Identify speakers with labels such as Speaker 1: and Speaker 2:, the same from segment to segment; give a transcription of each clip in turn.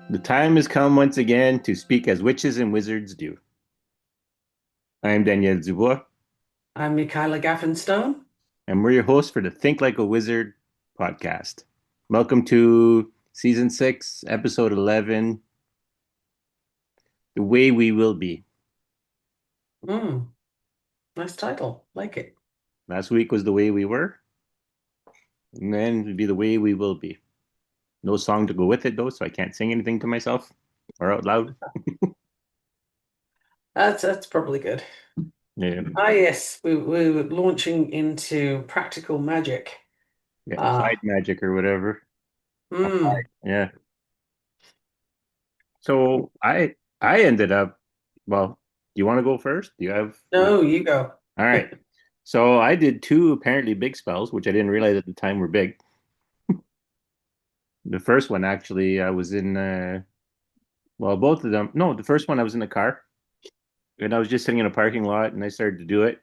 Speaker 1: The time has come once again to speak as witches and wizards do. I am Daniel Dubois,
Speaker 2: I'm Michaela Gaffinstone.
Speaker 1: and we're your hosts for the Think Like a Wizard podcast. Welcome to season 6, episode 11, The Way We Will Be.
Speaker 2: Mm, nice title. Like it.
Speaker 1: Last week was The Way We Were, and then it'd be The Way We Will Be. No song to go with it, though, so I can't sing anything to myself or out loud.
Speaker 2: That's probably good.
Speaker 1: Yeah,
Speaker 2: Ah, yes, we were launching into practical magic.
Speaker 1: yeah, applied
Speaker 2: Ah,
Speaker 1: magic or whatever. Applied,
Speaker 2: mm.
Speaker 1: yeah. So I ended up, well, do you want to go first? Do you have?
Speaker 2: No, you go.
Speaker 1: All right. So I did two apparently big spells, which I didn't realize at the time were big. The first one actually, I was in, well, both of them. No, the first one I was in a car and I was just sitting in a parking lot and I started to do it.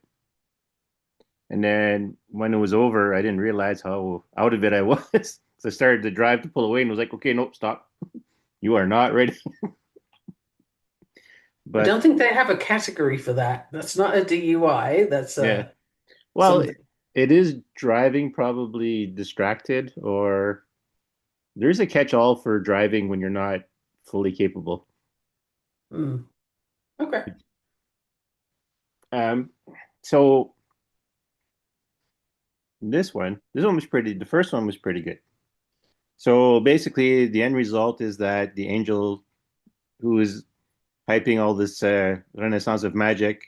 Speaker 1: And then when it was over, I didn't realize how out of it I was. So I started to drive to pull away and was like, okay, nope, stop. You are not ready.
Speaker 2: I
Speaker 1: But
Speaker 2: don't think they have a category for that. That's not a DUI. That's
Speaker 1: yeah, well,
Speaker 2: something.
Speaker 1: it is driving probably distracted, or there's a catch-all for driving when you're not fully capable.
Speaker 2: Mm. Okay.
Speaker 1: Um, so this one was the first one was pretty good. So basically, the end result is that the angel who is hyping all this renaissance of magic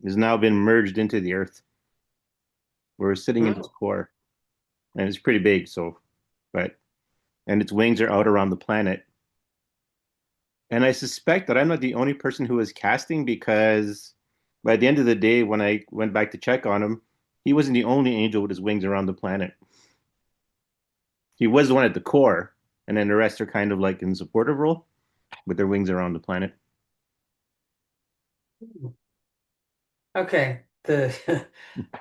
Speaker 1: has now been merged into the earth. We're sitting in its
Speaker 2: Mm.
Speaker 1: core, and it's pretty big. So, but and its wings are out around the planet. And I suspect that I'm not the only person who is casting because by the end of the day, when I went back to check on him, he wasn't the only angel with his wings around the planet. He was the one at the core, and then the rest are kind of like in supportive role with their wings around the planet.
Speaker 2: Okay. The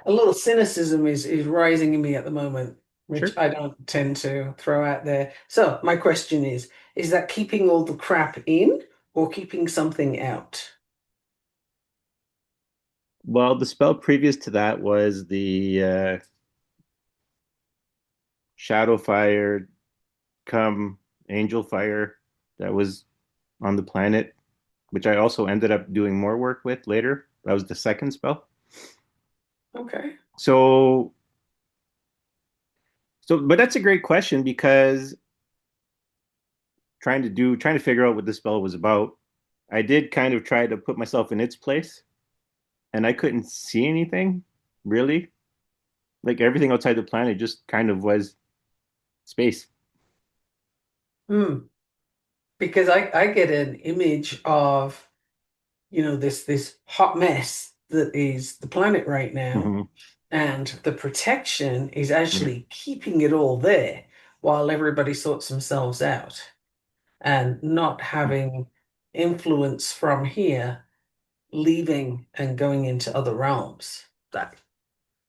Speaker 2: a little cynicism is rising in me at the moment, which
Speaker 1: Sure.
Speaker 2: I don't tend to throw out there. So my question is that keeping all the crap in or keeping something out?
Speaker 1: Well, the spell previous to that was the shadow fire come angel fire that was on the planet, which I also ended up doing more work with later. That was the second spell.
Speaker 2: Okay.
Speaker 1: So, but that's a great question because trying to figure out what this spell was about, I did kind of try to put myself in its place, and I couldn't see anything really. Like everything outside the planet just kind of was space.
Speaker 2: Hmm. Because I get an image of, this hot mess that is the planet right now,
Speaker 1: Hmm.
Speaker 2: and the protection is actually keeping it all there while everybody sorts themselves out and not having influence from here leaving and going into other realms. That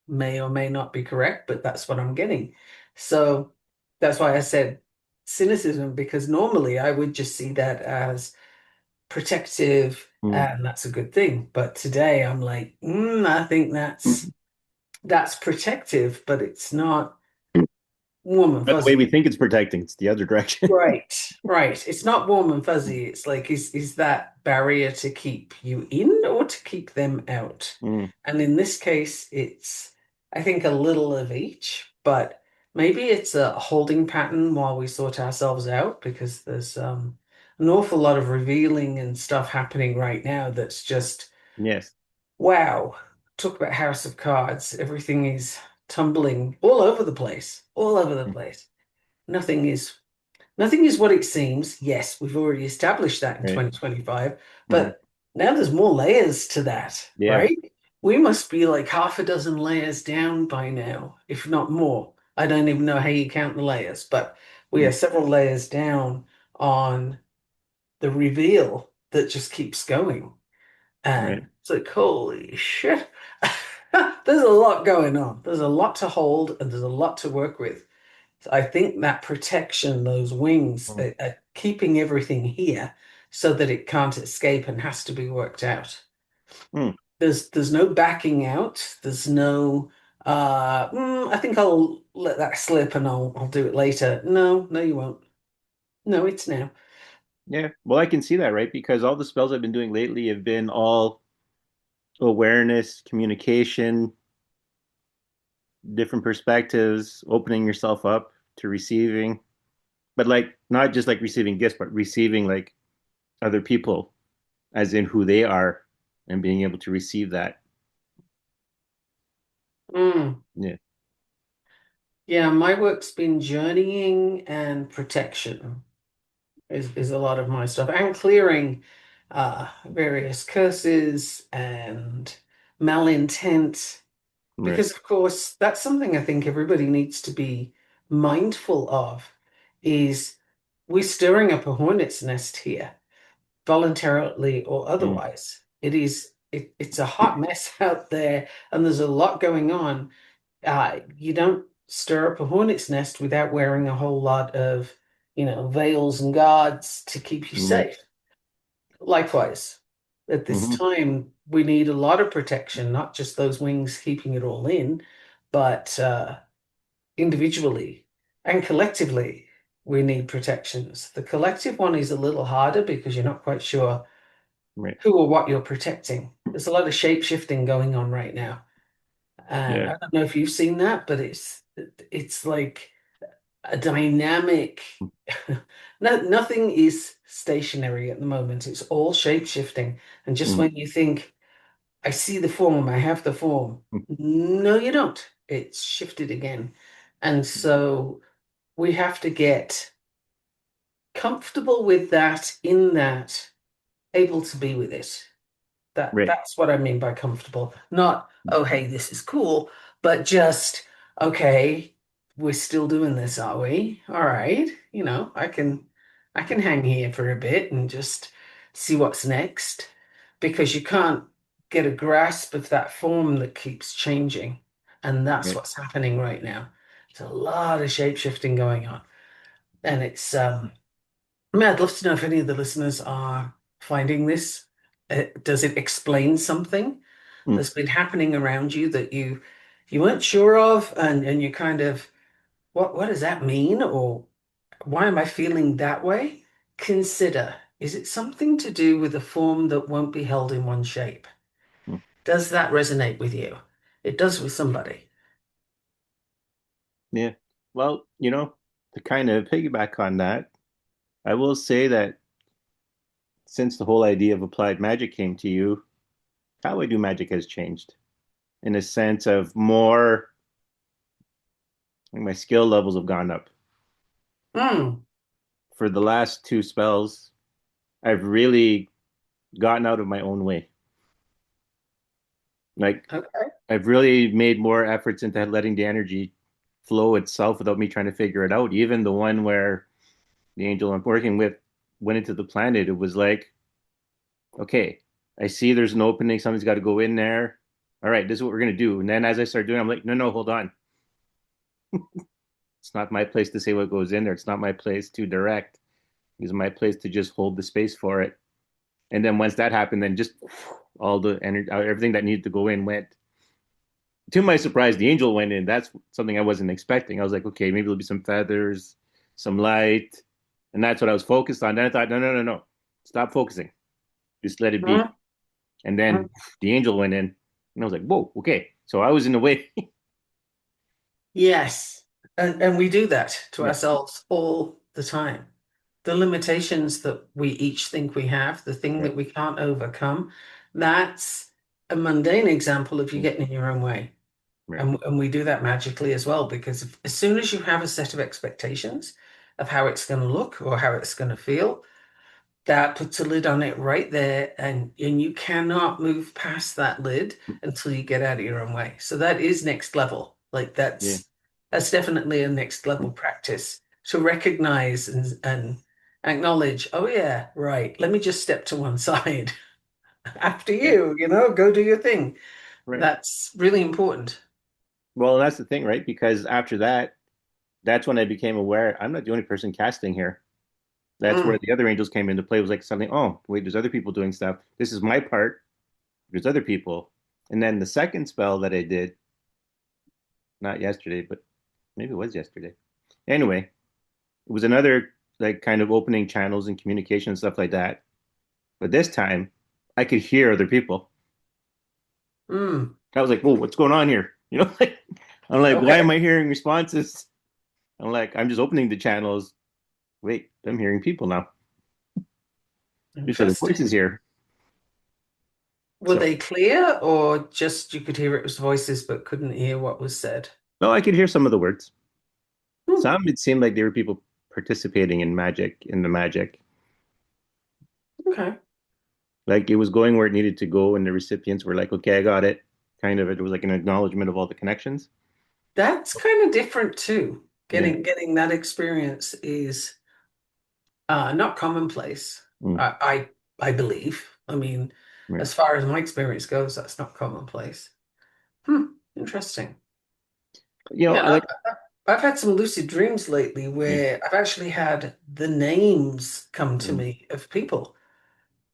Speaker 2: may or may not be correct, but that's what I'm getting. So that's why I said cynicism, because normally I would just see that as protective
Speaker 1: Hmm.
Speaker 2: and that's a good thing. But today I'm like, I think that's protective, but it's not warm and
Speaker 1: Not the way we
Speaker 2: fuzzy.
Speaker 1: think it's protecting; it's the other direction.
Speaker 2: Right, right. It's not warm and fuzzy. It's like, is that barrier to keep you in or to keep them out?
Speaker 1: Mm.
Speaker 2: And in this case, it's, I think, a little of each, but maybe it's a holding pattern while we sort ourselves out because there's an awful lot of revealing and stuff happening right now that's just,
Speaker 1: Yes.
Speaker 2: wow. Talk about House of Cards. Everything is. tumbling all over the place, all over the place. Nothing is Nothing is what it seems. Yes, we've already established that in
Speaker 1: Right.
Speaker 2: 2025,
Speaker 1: Hmm.
Speaker 2: but now there's more layers to that,
Speaker 1: Yeah.
Speaker 2: right? We must be like half a dozen layers down by now, if not more. I don't even know how you count the layers, but we
Speaker 1: Mm.
Speaker 2: are several layers down on the reveal that just keeps going.
Speaker 1: Right.
Speaker 2: And it's like, holy shit. There's a lot going on. There's a lot to hold and there's a lot to work with. So I think that protection, those wings,
Speaker 1: Mm.
Speaker 2: are keeping everything here so that it can't escape and has to be worked out.
Speaker 1: Mm.
Speaker 2: There's no backing out. There's no I think I'll let that slip and I'll do it later. No, no, you won't. No, it's now.
Speaker 1: Yeah. Well, I can see that, right? Because all the spells I've been doing lately have been all awareness, communication, different perspectives, opening yourself up to receiving, but like not just like receiving gifts, but receiving like other people as in who they are and being able to receive that.
Speaker 2: Mm.
Speaker 1: Yeah.
Speaker 2: Yeah, my work's been journeying and protection is a lot of my stuff and clearing various curses and malintent.
Speaker 1: Right.
Speaker 2: Because, of course, that's something I think everybody needs to be mindful of is we're stirring up a hornet's nest here, voluntarily or
Speaker 1: Mm.
Speaker 2: otherwise. It's a hot mess out there, and there's a lot going on. You don't stir up a hornet's nest without wearing a whole lot of, veils and guards to keep you
Speaker 1: Right.
Speaker 2: safe. Likewise, at this
Speaker 1: Hmm.
Speaker 2: time, we need a lot of protection, not just those wings keeping it all in, but individually and collectively, we need protections. The collective one is a little harder because you're not quite sure
Speaker 1: Right.
Speaker 2: who or what you're protecting. There's a lot of shape shifting going on right now. And
Speaker 1: Yeah.
Speaker 2: I don't know if you've seen that, but it's like a dynamic. Nothing is stationary at the moment. It's all shape shifting. And just
Speaker 1: Mm.
Speaker 2: when you think, I see the form, I have the form. No, you don't. It's shifted again. And so we have to get comfortable with that, in that, able to be with it.
Speaker 1: Right.
Speaker 2: That's what I mean by comfortable. Not, oh, hey, this is cool, but just, okay, we're still doing this, are we? All right, I can hang here for a bit and just see what's next because you can't get a grasp of that form that keeps changing. And that's
Speaker 1: Right.
Speaker 2: what's happening right now. There's a lot of shape shifting going on. And I mean, I'd love to know if any of the listeners are finding this. Does it explain something
Speaker 1: Mm.
Speaker 2: that's been happening around you that you weren't sure of, and you kind of what does that mean, or why am I feeling that way? Consider, is it something to do with a form that won't be held in one shape?
Speaker 1: Mm.
Speaker 2: Does that resonate with you? It does with somebody.
Speaker 1: Yeah. Well, to kind of piggyback on that, I will say that since the whole idea of applied magic came to you, how I do magic has changed in a sense of more, like my skill levels have gone up.
Speaker 2: Hmm.
Speaker 1: For the last two spells, I've really gotten out of my own way. Like
Speaker 2: Okay.
Speaker 1: I've really made more efforts into letting the energy flow itself without me trying to figure it out. Even the one where the angel I'm working with went into the planet, it was like, okay, I see there's an opening, something's got to go in there. All right, this is what we're gonna do. And then as I start doing, I'm like, no, no, hold on. It's not my place to say what goes in there. It's not my place to direct. It's my place to just hold the space for it. And then once that happened, then just all the energy, everything that needed to go in went. To my surprise, the angel went in. That's something I wasn't expecting. I was like, okay, maybe there'll be some feathers, some light, and that's what I was focused on. Then I thought, no, no, no, no, stop focusing. Just let it be.
Speaker 2: Hmm.
Speaker 1: And then the angel went in, and I was like, whoa, okay. So I was in the way.
Speaker 2: Yes. And we do that to
Speaker 1: Yeah,
Speaker 2: ourselves all the time. The limitations that we each think we have, the thing
Speaker 1: right.
Speaker 2: that we can't overcome, that's a mundane example of you
Speaker 1: Mm.
Speaker 2: getting in your own way.
Speaker 1: Right.
Speaker 2: And we do that magically as well, because as soon as you have a set of expectations of how it's going to look or how it's going to feel, that puts a lid on it right there, and you cannot move past that lid until you get out of your own way. So that is next level. Like
Speaker 1: Yeah.
Speaker 2: that's definitely a next level practice to recognize and acknowledge, oh yeah, right, let me just step to one side. After
Speaker 1: Yeah.
Speaker 2: you, go do your thing.
Speaker 1: Right.
Speaker 2: That's really important.
Speaker 1: Well, that's the thing, right? Because after that, that's when I became aware I'm not the only person casting here. That's where
Speaker 2: Mm.
Speaker 1: the other angels came into play. It was like something, oh, wait, there's other people doing stuff. This is my part. There's other people. And then the second spell that I did, not yesterday, but maybe it was yesterday. Anyway, it was another like kind of opening channels and communication and stuff like that. But this time I could hear other people.
Speaker 2: Mm.
Speaker 1: I was like, whoa, what's going on here? Like I'm like, why am
Speaker 2: Okay.
Speaker 1: I hearing responses? I'm like, I'm just opening the channels. Wait, I'm hearing people now. There's other
Speaker 2: Interesting.
Speaker 1: voices here.
Speaker 2: Were
Speaker 1: So
Speaker 2: they clear, or just you could hear it was voices but couldn't hear what was said?
Speaker 1: no, I could hear some of the words.
Speaker 2: Hmm.
Speaker 1: Some it seemed like there were people participating in magic, in the magic.
Speaker 2: Okay.
Speaker 1: Like it was going where it needed to go, and the recipients were like, okay, I got it. Kind of, it was like an acknowledgement of all the connections.
Speaker 2: That's kind of different too.
Speaker 1: Yeah.
Speaker 2: Getting that experience is not commonplace.
Speaker 1: Mm,
Speaker 2: I believe. I mean,
Speaker 1: right.
Speaker 2: as far as my experience goes, that's not commonplace. Hmm. Interesting. Yeah,
Speaker 1: I like,
Speaker 2: I've had some lucid dreams lately
Speaker 1: yeah.
Speaker 2: where I've actually had the names come to
Speaker 1: Mm,
Speaker 2: me of people.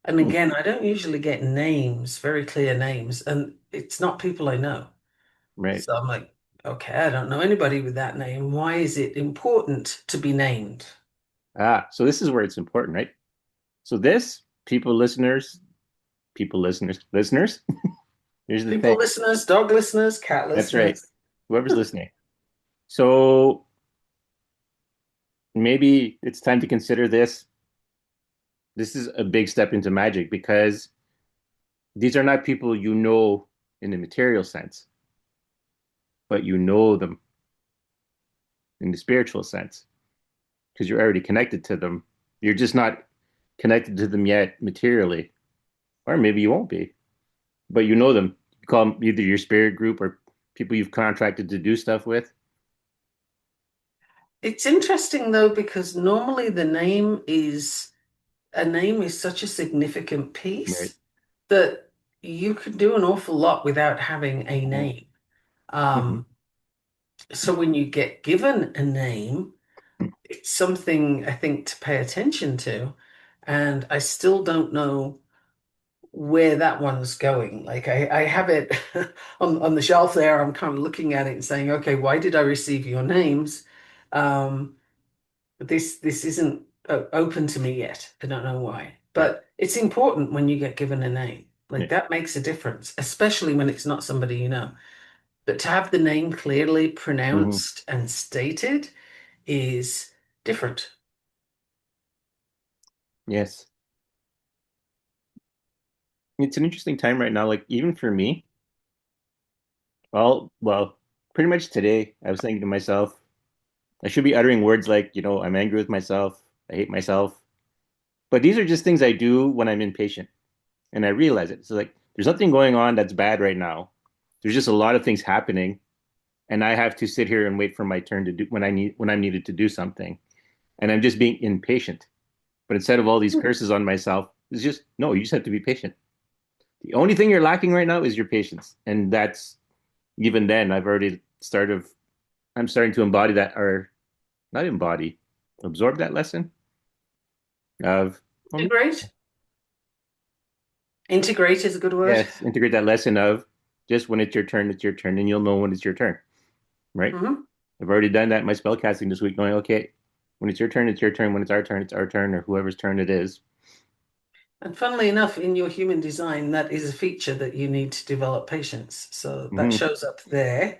Speaker 2: And
Speaker 1: mm,
Speaker 2: again, I don't usually get names, very clear names, and it's not people I know.
Speaker 1: right.
Speaker 2: So I'm like, okay, I don't know anybody with that name. Why is it important to be named?
Speaker 1: Ah, so this is where it's important, right? So this, listeners. Here's the
Speaker 2: People
Speaker 1: thing.
Speaker 2: listeners, dog listeners, cat
Speaker 1: That's right.
Speaker 2: listeners.
Speaker 1: Whoever's listening. So maybe it's time to consider this. This is a big step into magic because these are not people you know in the material sense, but you know them in the spiritual sense because you're already connected to them. You're just not connected to them yet materially, or maybe you won't be, but you know them. You call them either your spirit group or people you've contracted to do stuff with.
Speaker 2: It's interesting though, because normally a name is such a significant
Speaker 1: Right.
Speaker 2: piece that you could do an awful lot without having a
Speaker 1: Mm-hmm.
Speaker 2: name.
Speaker 1: Mm-hmm.
Speaker 2: Um, so when you get given a name, it's something I think to pay attention to. And I still don't know where that one's going. Like I have it on the shelf there. I'm kind of looking at it and saying, okay, why did I receive your names? Um, but this isn't open to me yet. I don't know why.
Speaker 1: Right.
Speaker 2: But it's important when you get given a name.
Speaker 1: Yeah.
Speaker 2: Like that makes a difference, especially when it's not somebody you know. But to have the name clearly
Speaker 1: Mm-hmm.
Speaker 2: pronounced and stated is different.
Speaker 1: Yes. It's an interesting time right now. Like even for me, well, pretty much today, I was thinking to myself, I should be uttering words like, I'm angry with myself, I hate myself. But these are just things I do when I'm impatient and I realize it. So like there's nothing going on that's bad right now. There's just a lot of things happening and I have to sit here and wait for my turn to do when I'm needed to do something. And I'm just being impatient. But instead of all these curses on myself, it's just no, you just have to be patient. The only thing you're lacking right now is your patience. And that's even then I've already started I'm starting to embody that or not embody, absorb that lesson of well,
Speaker 2: Integrate. Integrate is a good word.
Speaker 1: yes, integrate that lesson of just when it's your turn, and you'll know when it's your turn, right?
Speaker 2: Hmm.
Speaker 1: I've already done that in my spell casting this week, knowing, okay, when it's your turn, it's your turn. When it's our turn, or whoever's turn it is.
Speaker 2: And funnily enough, in your human design, that is a feature that you need to develop patience. So that
Speaker 1: Hmm.
Speaker 2: shows up there.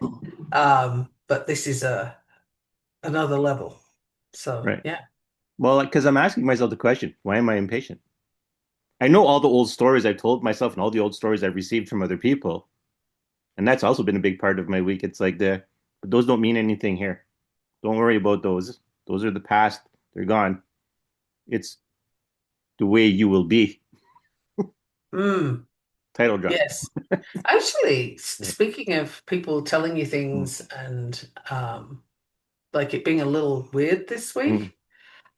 Speaker 2: But this is another level. So
Speaker 1: Right.
Speaker 2: yeah.
Speaker 1: Well, because I'm asking myself the question, why am I impatient? I know all the old stories I've told myself and all the old stories I've received from other people. And that's also been a big part of my week. It's like but those don't mean anything here. Don't worry about those. Those are the past. They're gone. It's the way you will be.
Speaker 2: Mm,
Speaker 1: Title drop.
Speaker 2: yes. Actually,
Speaker 1: Yeah.
Speaker 2: speaking of people telling you
Speaker 1: Mm,
Speaker 2: things and like it being a little weird this
Speaker 1: mm,
Speaker 2: week,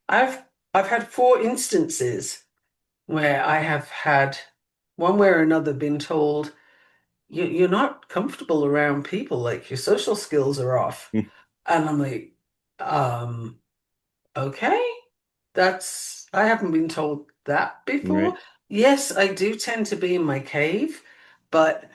Speaker 2: I've I've had four instances where I have had one way or another been told you're not comfortable around people, like your social skills are off.
Speaker 1: mm.
Speaker 2: And I'm like, okay, I haven't been told that before.
Speaker 1: Right.
Speaker 2: Yes, I do tend to be in my cave, but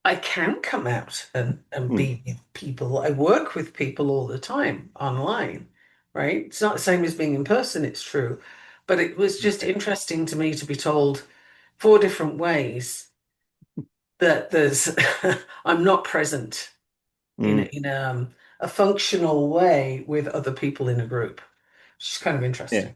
Speaker 2: I can come out and
Speaker 1: Mm,
Speaker 2: be with people. I work with people all the time online, right? It's not the same as being in person, it's true. But it was just
Speaker 1: right.
Speaker 2: interesting to me to be told four different ways that there's I'm not present
Speaker 1: Mm,
Speaker 2: a functional way with other people in a group. Which is kind of
Speaker 1: yeah.
Speaker 2: interesting.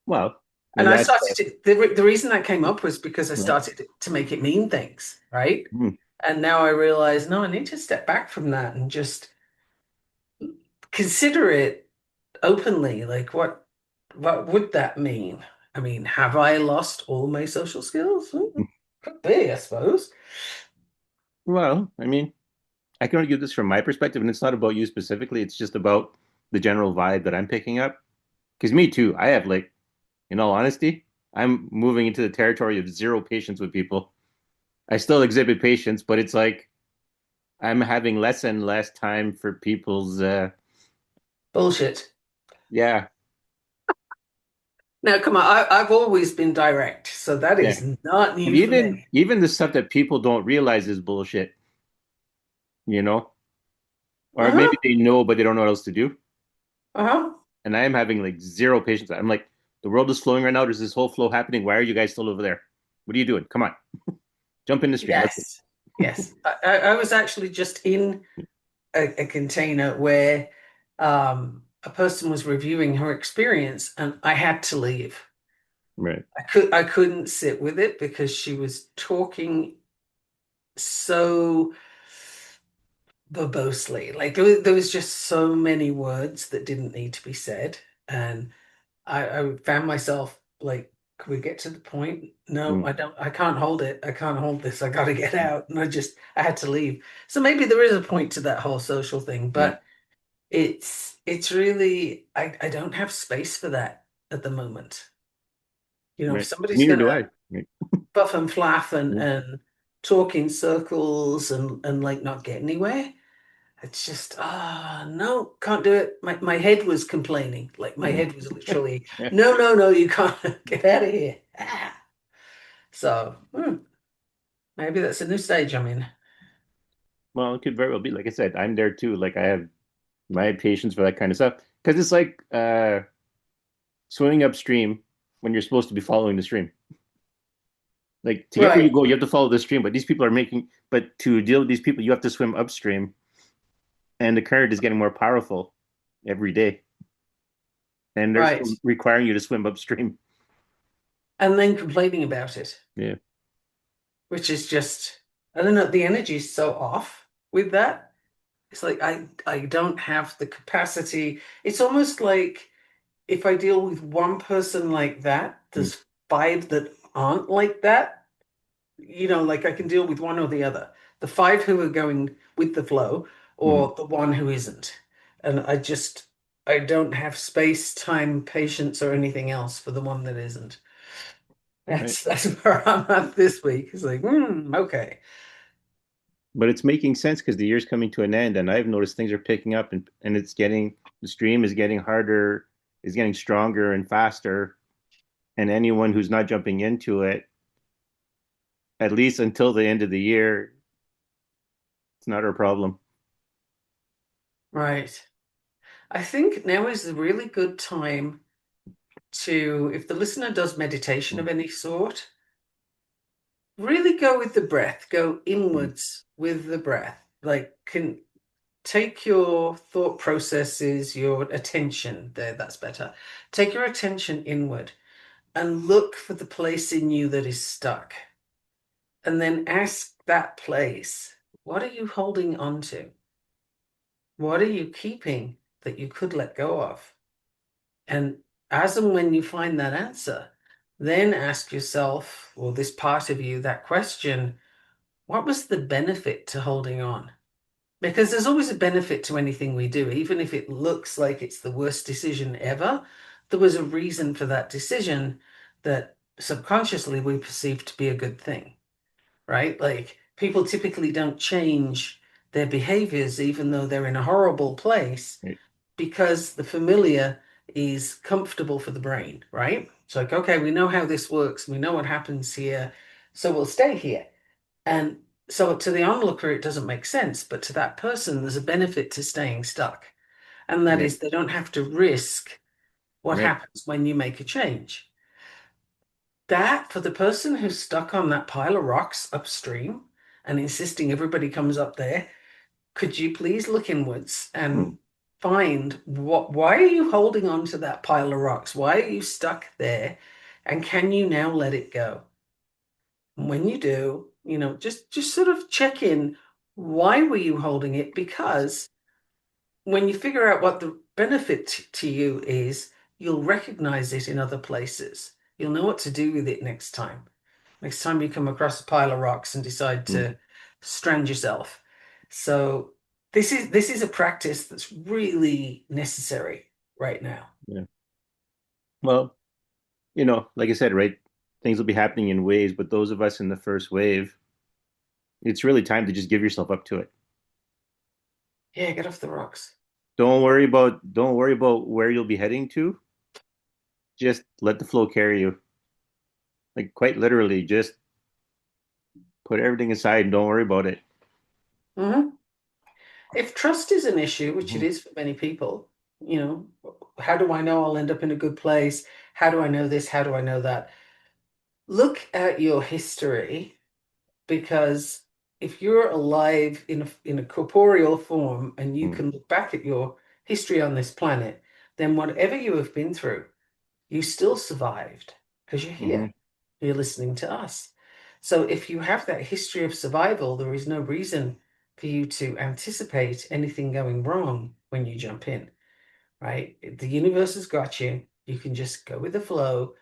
Speaker 1: Well,
Speaker 2: And
Speaker 1: and
Speaker 2: I
Speaker 1: that's
Speaker 2: started to, the reason that came up was because I
Speaker 1: right.
Speaker 2: started to make it mean things, right?
Speaker 1: Mm,
Speaker 2: And now I realize, no, I need to step back from that and just consider it openly. Like, what would that mean? I mean, have I lost all my social skills?
Speaker 1: mm.
Speaker 2: Could be, I suppose.
Speaker 1: Well, I mean, I can only give this from my perspective, and it's not about you specifically. It's just about the general vibe that I'm picking up. Because me too, I have like, in all honesty, I'm moving into the territory of zero patience with people. I still exhibit patience, but it's like I'm having less and less time for people's
Speaker 2: Bullshit.
Speaker 1: yeah,
Speaker 2: Now, come on, I've always been direct, so that
Speaker 1: yeah.
Speaker 2: is not
Speaker 1: And
Speaker 2: new for
Speaker 1: even
Speaker 2: me.
Speaker 1: even the stuff that people don't realize is bullshit, you know? Or
Speaker 2: Uh-huh.
Speaker 1: maybe they know but they don't know what else to do.
Speaker 2: Uh-huh.
Speaker 1: And I am having like zero patience. I'm like, the world is flowing right now. There's this whole flow happening. Why are you guys still over there? What are you doing? Come on, jump in the stream. Let's
Speaker 2: Yes. Yes. I was actually just in a container where a person was reviewing her experience and I had to leave.
Speaker 1: right.
Speaker 2: I couldn't sit with it because she was talking so verbosely. Like there was just so many words that didn't need to be said. And I found myself like, can we get to the point? No,
Speaker 1: Mm,
Speaker 2: I don't, I can't hold it. I can't hold this. I gotta get out. And I had to leave. So maybe there is a point to that whole social thing,
Speaker 1: right.
Speaker 2: but it's really I don't have space for that at the moment. If
Speaker 1: Right.
Speaker 2: somebody's
Speaker 1: Neither do
Speaker 2: gonna
Speaker 1: I. Right.
Speaker 2: buff and flaff
Speaker 1: Mm,
Speaker 2: and talk in circles and like not get anywhere, it's just no, can't do it. My head was complaining. Like my
Speaker 1: yeah.
Speaker 2: head was literally,
Speaker 1: Yeah.
Speaker 2: no, no, no, you can't get out of here. So maybe that's a new stage I'm in.
Speaker 1: Well, it could very well be. Like I said, I'm there too. Like I have my patience for that kind of stuff. Because it's like swimming upstream when you're supposed to be following the stream. Like to get where you
Speaker 2: Right,
Speaker 1: go, you have to follow the stream. But these people are making, but to deal with these people, you have to swim upstream, and the current is getting more powerful every day, and they're
Speaker 2: right.
Speaker 1: still requiring you to swim upstream.
Speaker 2: And then complaining about it,
Speaker 1: Yeah.
Speaker 2: which is just, I don't know, the energy is so off with that. It's like I don't have the capacity. It's almost like if I deal with one person like that,
Speaker 1: Mm,
Speaker 2: there's five that aren't like that. Like I can deal with one or the other. The five who are going with the flow
Speaker 1: mm,
Speaker 2: or the one who isn't. And I don't have space, time, patience, or anything else for the one that isn't.
Speaker 1: right.
Speaker 2: That's where I'm at this week. It's like, okay.
Speaker 1: But it's making sense because the year's coming to an end, and I've noticed things are picking up, and the stream is getting harder, is getting stronger and faster, and anyone who's not jumping into it, at least until the end of the year, it's not our problem.
Speaker 2: Right. I think now is a really good time if the listener does meditation
Speaker 1: Mm,
Speaker 2: of any sort, really go with the breath, go
Speaker 1: mm,
Speaker 2: inwards with the breath. Like, can take your thought processes, your attention there, that's better. Take your attention inward and look for the place in you that is stuck. and then ask that place, what are you holding on to? What are you keeping that you could let go of? And as and when you find that answer, then ask yourself, or this part of you, that question, what was the benefit to holding on? Because there's always a benefit to anything we do, even if it looks like it's the worst decision ever. There was a reason for that decision that subconsciously we perceive to be a good thing, right? Like people typically don't change their behaviors even though they're in a horrible place
Speaker 1: Right.
Speaker 2: because the familiar is comfortable for the brain, right? It's like, okay, we know how this works, we know what happens here, so we'll stay here. And so to the onlooker, it doesn't make sense, but to that person, there's a benefit to staying stuck. And that
Speaker 1: Right.
Speaker 2: is they don't have to risk what
Speaker 1: Right.
Speaker 2: happens when you make a change. That, for the person who's stuck on that pile of rocks upstream and insisting everybody comes up there, could you please look inwards
Speaker 1: Mm.
Speaker 2: and find why are you holding on to that pile of rocks? Why are you stuck there? And can you now let it go? And when you do, just sort of check in. Why were you holding it? Because when you figure out what the benefit to you is, you'll recognize it in other places. You'll know what to do with it next time. Next time you come across a pile of rocks and decide
Speaker 1: Mm.
Speaker 2: to strand yourself. So this is a practice that's really necessary right now.
Speaker 1: Yeah. Well, like I said, right, things will be happening in waves, but those of us in the first wave, it's really time to just give yourself up to it.
Speaker 2: Yeah, get off the rocks.
Speaker 1: Don't worry about where you'll be heading to. Just let the flow carry you. Like quite literally, just put everything aside and don't worry about it.
Speaker 2: Mhm. If trust is an issue, which it
Speaker 1: Mhm.
Speaker 2: is for many people, you know, how do I know I'll end up in a good place? How do I know this? How do I know that? Look at your history because if you're alive in a corporeal form and you
Speaker 1: Mm.
Speaker 2: can look back at your history on this planet, then whatever you have been through, you still survived because you're here.
Speaker 1: Mhm.
Speaker 2: You're listening to us. So if you have that history of survival, there is no reason for you to anticipate anything going wrong when you jump in, right? The universe has got you. You can just go with the flow.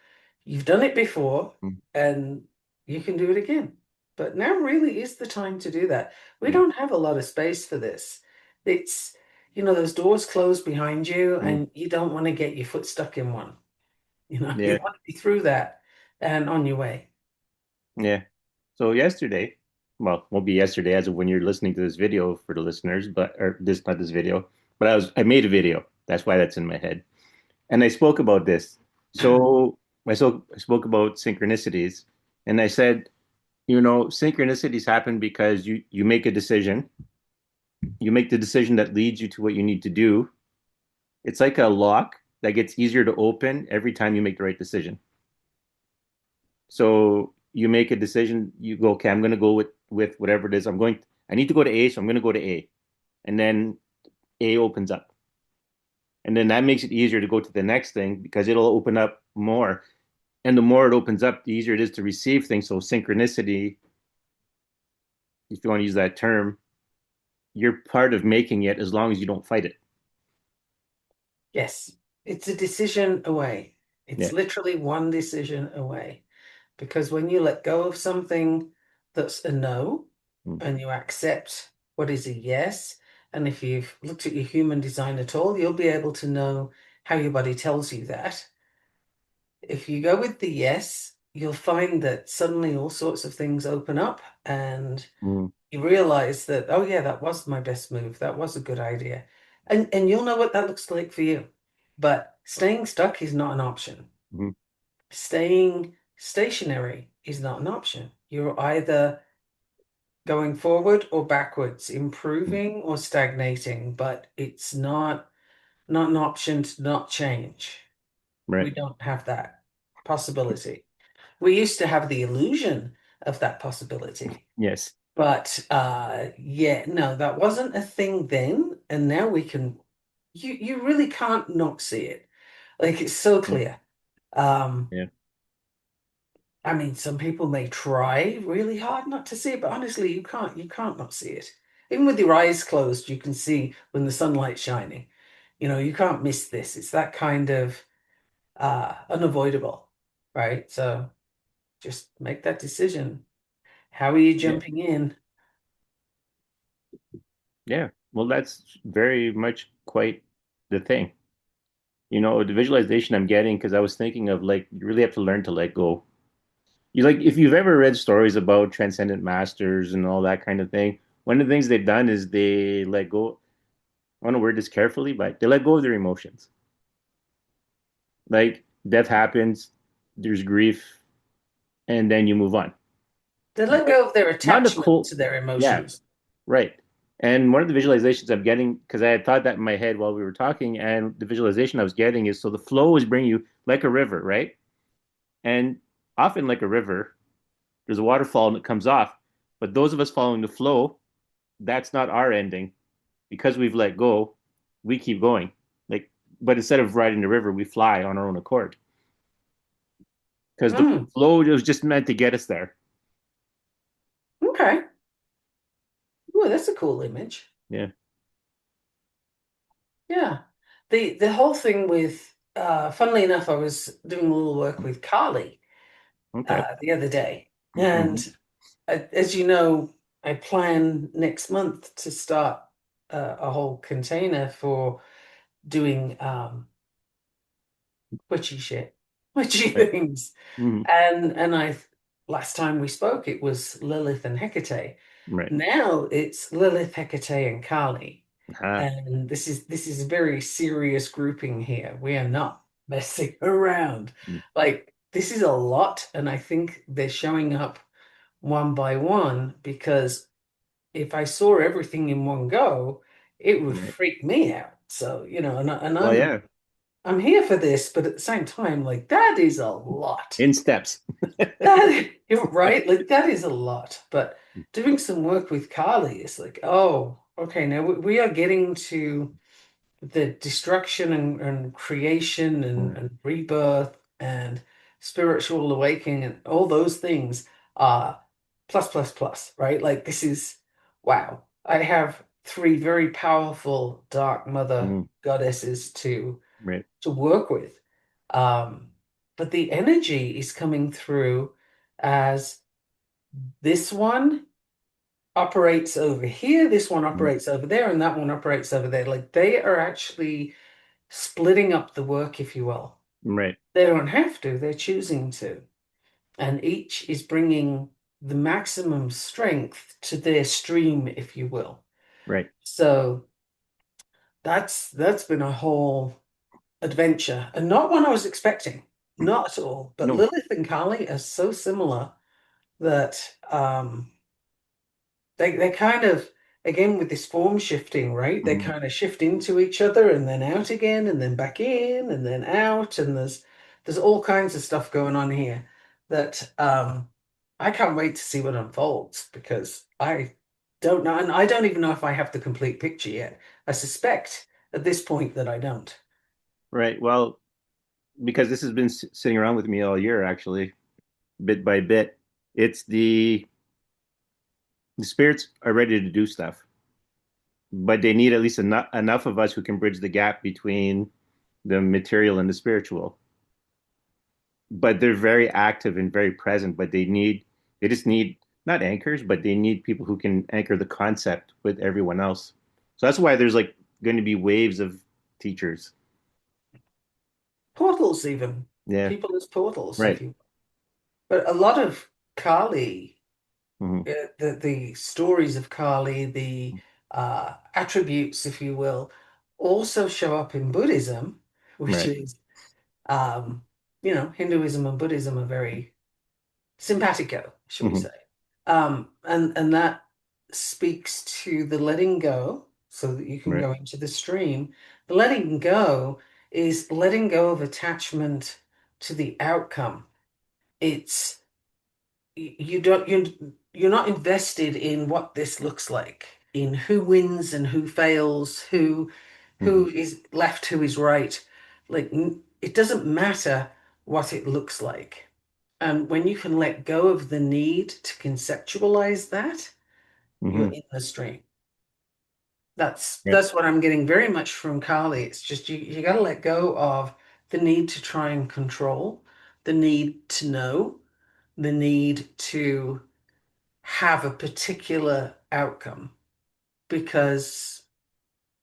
Speaker 2: You've done it before
Speaker 1: Mm.
Speaker 2: and you can do it again. But now really is the time to do that. We
Speaker 1: Yeah.
Speaker 2: don't have a lot of space for this. It's, those doors close behind you
Speaker 1: Mm.
Speaker 2: and you don't want to get your foot stuck in one. You
Speaker 1: Yeah.
Speaker 2: want to be through that and on your way.
Speaker 1: Yeah. So yesterday, well, won't be yesterday as of when you're listening to this video for the listeners, but or this not this video, but I made a video. That's why that's in my head. And I spoke about this. So I spoke about synchronicities, and I said, synchronicities happen because you make a decision. You make the decision that leads you to what you need to do. It's like a lock that gets easier to open every time you make the right decision. So you make a decision, you go, okay, I'm going to go with whatever it is. I need to go to A, so I'm going to go to A. And then A opens up. And then that makes it easier to go to the next thing because it'll open up more. And the more it opens up, the easier it is to receive things. So synchronicity, if you want to use that term, you're part of making it as long as you don't fight it.
Speaker 2: Yes, it's a decision away. It's
Speaker 1: Yeah.
Speaker 2: literally one decision away. Because when you let go of something that's a no
Speaker 1: Mm.
Speaker 2: and you accept what is a yes, and if you've looked at your human design at all, you'll be able to know how your body tells you that. If you go with the yes, you'll find that suddenly all sorts of things open up and
Speaker 1: Mm.
Speaker 2: you realize that, oh yeah, that was my best move. That was a good idea. And you'll know what that looks like for you. But staying stuck is not an option.
Speaker 1: Mm.
Speaker 2: Staying stationary is not an option. You're either going forward or backwards,
Speaker 1: Mm.
Speaker 2: improving or stagnating, but it's not an option to not change. We
Speaker 1: Right.
Speaker 2: don't have that possibility. We used to have the illusion of that possibility.
Speaker 1: Yes.
Speaker 2: But yeah, no, that wasn't a thing then, and now we can you really can't not see it. Like it's so
Speaker 1: Yeah.
Speaker 2: clear. Um
Speaker 1: Yeah.
Speaker 2: I mean, some people may try really hard not to see it, but honestly, you can't not see it. Even with your eyes closed, you can see when the sunlight's shining. You can't miss this. It's that kind of unavoidable, right? So just make that decision. How are you
Speaker 1: Yeah.
Speaker 2: jumping in?
Speaker 1: Yeah. Well, that's very much quite the thing. The visualization I'm getting, because I was thinking of like, you really have to learn to let go. You like, if you've ever read stories about transcendent masters and all that kind of thing, one of the things they've done is they let go. I want to word this carefully, but they let go of their emotions. Like, death happens, there's grief, and then you move on.
Speaker 2: They let
Speaker 1: But
Speaker 2: go of their
Speaker 1: not in a
Speaker 2: attachment
Speaker 1: cool,
Speaker 2: to their
Speaker 1: yeah,
Speaker 2: emotions.
Speaker 1: right. And one of the visualizations I'm getting, because I had thought that in my head while we were talking, and the visualization I was getting is so the flow is bringing you like a river, right? And often, like a river, there's a waterfall and it comes off. But those of us following the flow, that's not our ending. Because we've let go, we keep going. Like, but instead of riding the river, we fly on our own accord. Because the
Speaker 2: Mm,
Speaker 1: flow was just meant to get us there.
Speaker 2: okay. Ooh, that's a cool image.
Speaker 1: Yeah.
Speaker 2: Yeah. The whole thing with funnily enough, I was doing a little work with Carly
Speaker 1: Okay.
Speaker 2: the other day. And
Speaker 1: Mm-hmm.
Speaker 2: as you know, I plan next month to start a whole container for doing witchy shit, witchy
Speaker 1: Right.
Speaker 2: things.
Speaker 1: Mm-hmm.
Speaker 2: And I last time we spoke, it was Lilith and Hecate.
Speaker 1: Right.
Speaker 2: Now it's Lilith, Hecate, and Kali.
Speaker 1: Ah.
Speaker 2: And this is a very serious grouping here. We are not messing around. Like this is a lot, and I think they're showing up one by one because if I saw everything in one go, it would
Speaker 1: Right.
Speaker 2: freak me out. So, and
Speaker 1: Well,
Speaker 2: I'm
Speaker 1: yeah.
Speaker 2: I'm here for this, but at the same time, like that is a lot.
Speaker 1: In steps.
Speaker 2: That you're right, like that is a lot. But doing some work with Carly is like, oh, okay, now we are getting to the destruction and creation and rebirth and spiritual awakening and all those things are plus plus plus, right? Like this is wow. I have three very powerful dark mother
Speaker 1: Mm.
Speaker 2: goddesses
Speaker 1: Right.
Speaker 2: to work with. Um, but the energy is coming through as this one operates over here, this one
Speaker 1: Mm.
Speaker 2: operates over there, and that one operates over there. Like they are actually splitting up the work, if you will.
Speaker 1: Right.
Speaker 2: They don't have to, they're choosing to. And each is bringing the maximum strength to their stream, if you will.
Speaker 1: Right.
Speaker 2: So that's been a whole adventure and not one I was expecting, not at all. But
Speaker 1: No.
Speaker 2: Lilith and Carly are so similar that they kind of again with this form shifting, right? They
Speaker 1: Mm.
Speaker 2: kind of shift into each other and then out again and then back in and then out and there's all kinds of stuff going on here that I can't wait to see what unfolds because I don't know and I don't even know if I have the complete picture yet. I suspect at this point that I don't.
Speaker 1: Right. Well, because this has been sitting around with me all year, actually, bit by bit. It's the spirits are ready to do stuff, but they need at least enough of us who can bridge the gap between the material and the spiritual. But they're very active and very present, but they just need not anchors, but they need people who can anchor the concept with everyone else. So that's why there's like going to be waves of teachers.
Speaker 2: Portals even.
Speaker 1: Yeah.
Speaker 2: People as portals, if
Speaker 1: Right.
Speaker 2: you but a lot of Kali
Speaker 1: Hmm.
Speaker 2: the stories of Kali, the attributes, if you will, also show up in Buddhism, which
Speaker 1: Right.
Speaker 2: is, um, Hinduism and Buddhism are very simpatico, shall we
Speaker 1: Hmm.
Speaker 2: say. And that speaks to the letting go so that you can
Speaker 1: Right.
Speaker 2: go into the stream. The letting go is letting go of attachment to the outcome. It's you don't you're not invested in what this looks like, in who wins and who fails,
Speaker 1: Hmm.
Speaker 2: who is left, who is right. Like it doesn't matter what it looks like. And when you can let go of the need to conceptualize that, you're
Speaker 1: Hmm.
Speaker 2: in the stream. That's
Speaker 1: Right.
Speaker 2: that's what I'm getting very much from Carly. It's just you got to let go of the need to try and control, the need to know, the need to have a particular outcome because